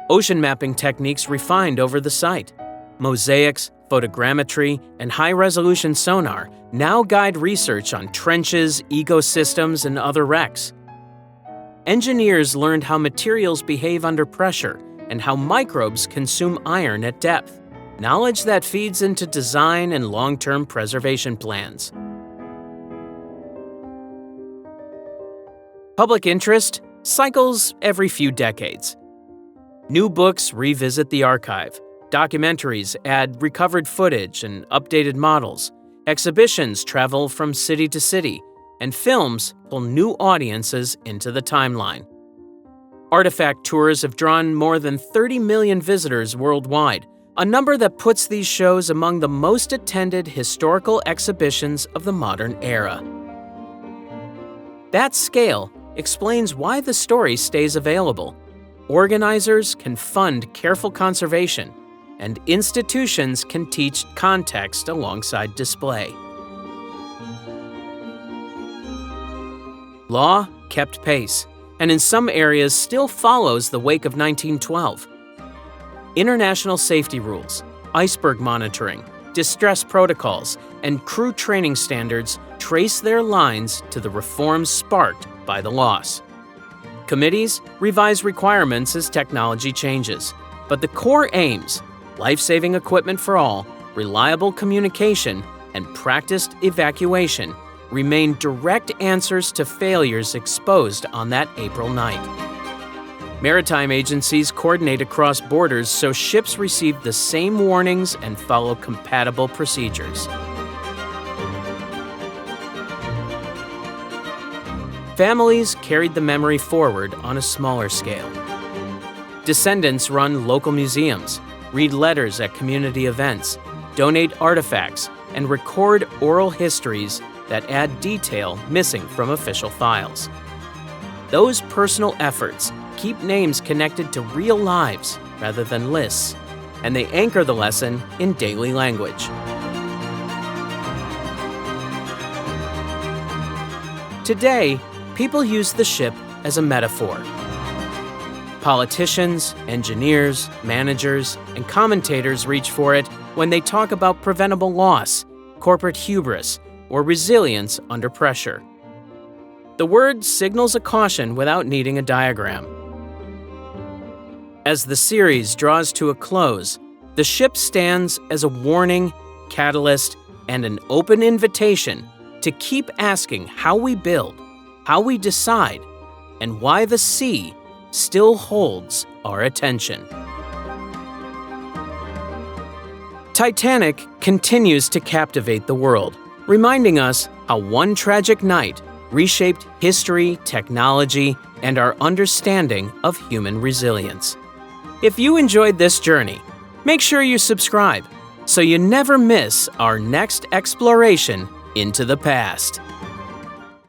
Ocean mapping techniques refined over the site. Mosaics, photogrammetry, and high-resolution sonar now guide research on trenches, ecosystems, and other wrecks. Engineers learned how materials behave under pressure and how microbes consume iron at depth, knowledge that feeds into design and long-term preservation plans. Public interest cycles every few decades. New books revisit the archive. Documentaries add recovered footage and updated models. Exhibitions travel from city to city, and films pull new audiences into the timeline. Artifact tours have drawn more than 30 million visitors worldwide, a number that puts these shows among the most attended historical exhibitions of the modern era. That scale explains why the story stays available. Organizers can fund careful conservation, and institutions can teach context alongside display. Law kept pace, and in some areas still follows the wake of 1912. International safety rules, iceberg monitoring, distress protocols, and crew training standards trace their lines to the reforms sparked by the loss. Committees revise requirements as technology changes, but the core aims, life-saving equipment for all, reliable communication, and practiced evacuation, remain direct answers to failures exposed on that April night. Maritime agencies coordinate across borders so ships receive the same warnings and follow compatible procedures. Families carried the memory forward on a smaller scale. Descendants run local museums, read letters at community events, donate artifacts, and record oral histories that add detail missing from official files. Those personal efforts keep names connected to real lives rather than lists, and they anchor the lesson in daily language. Today, people use the ship as a metaphor. Politicians, engineers, managers, and commentators reach for it when they talk about preventable loss, corporate hubris, or resilience under pressure. The word signals a caution without needing a diagram. As the series draws to a close, the ship stands as a warning, catalyst, and an open invitation to keep asking how we build, how we decide, and why the sea still holds our attention. Titanic continues to captivate the world, reminding us how one tragic night reshaped history, technology, and our understanding of human resilience. If you enjoyed this journey, make sure you subscribe so you never miss our next exploration into the past.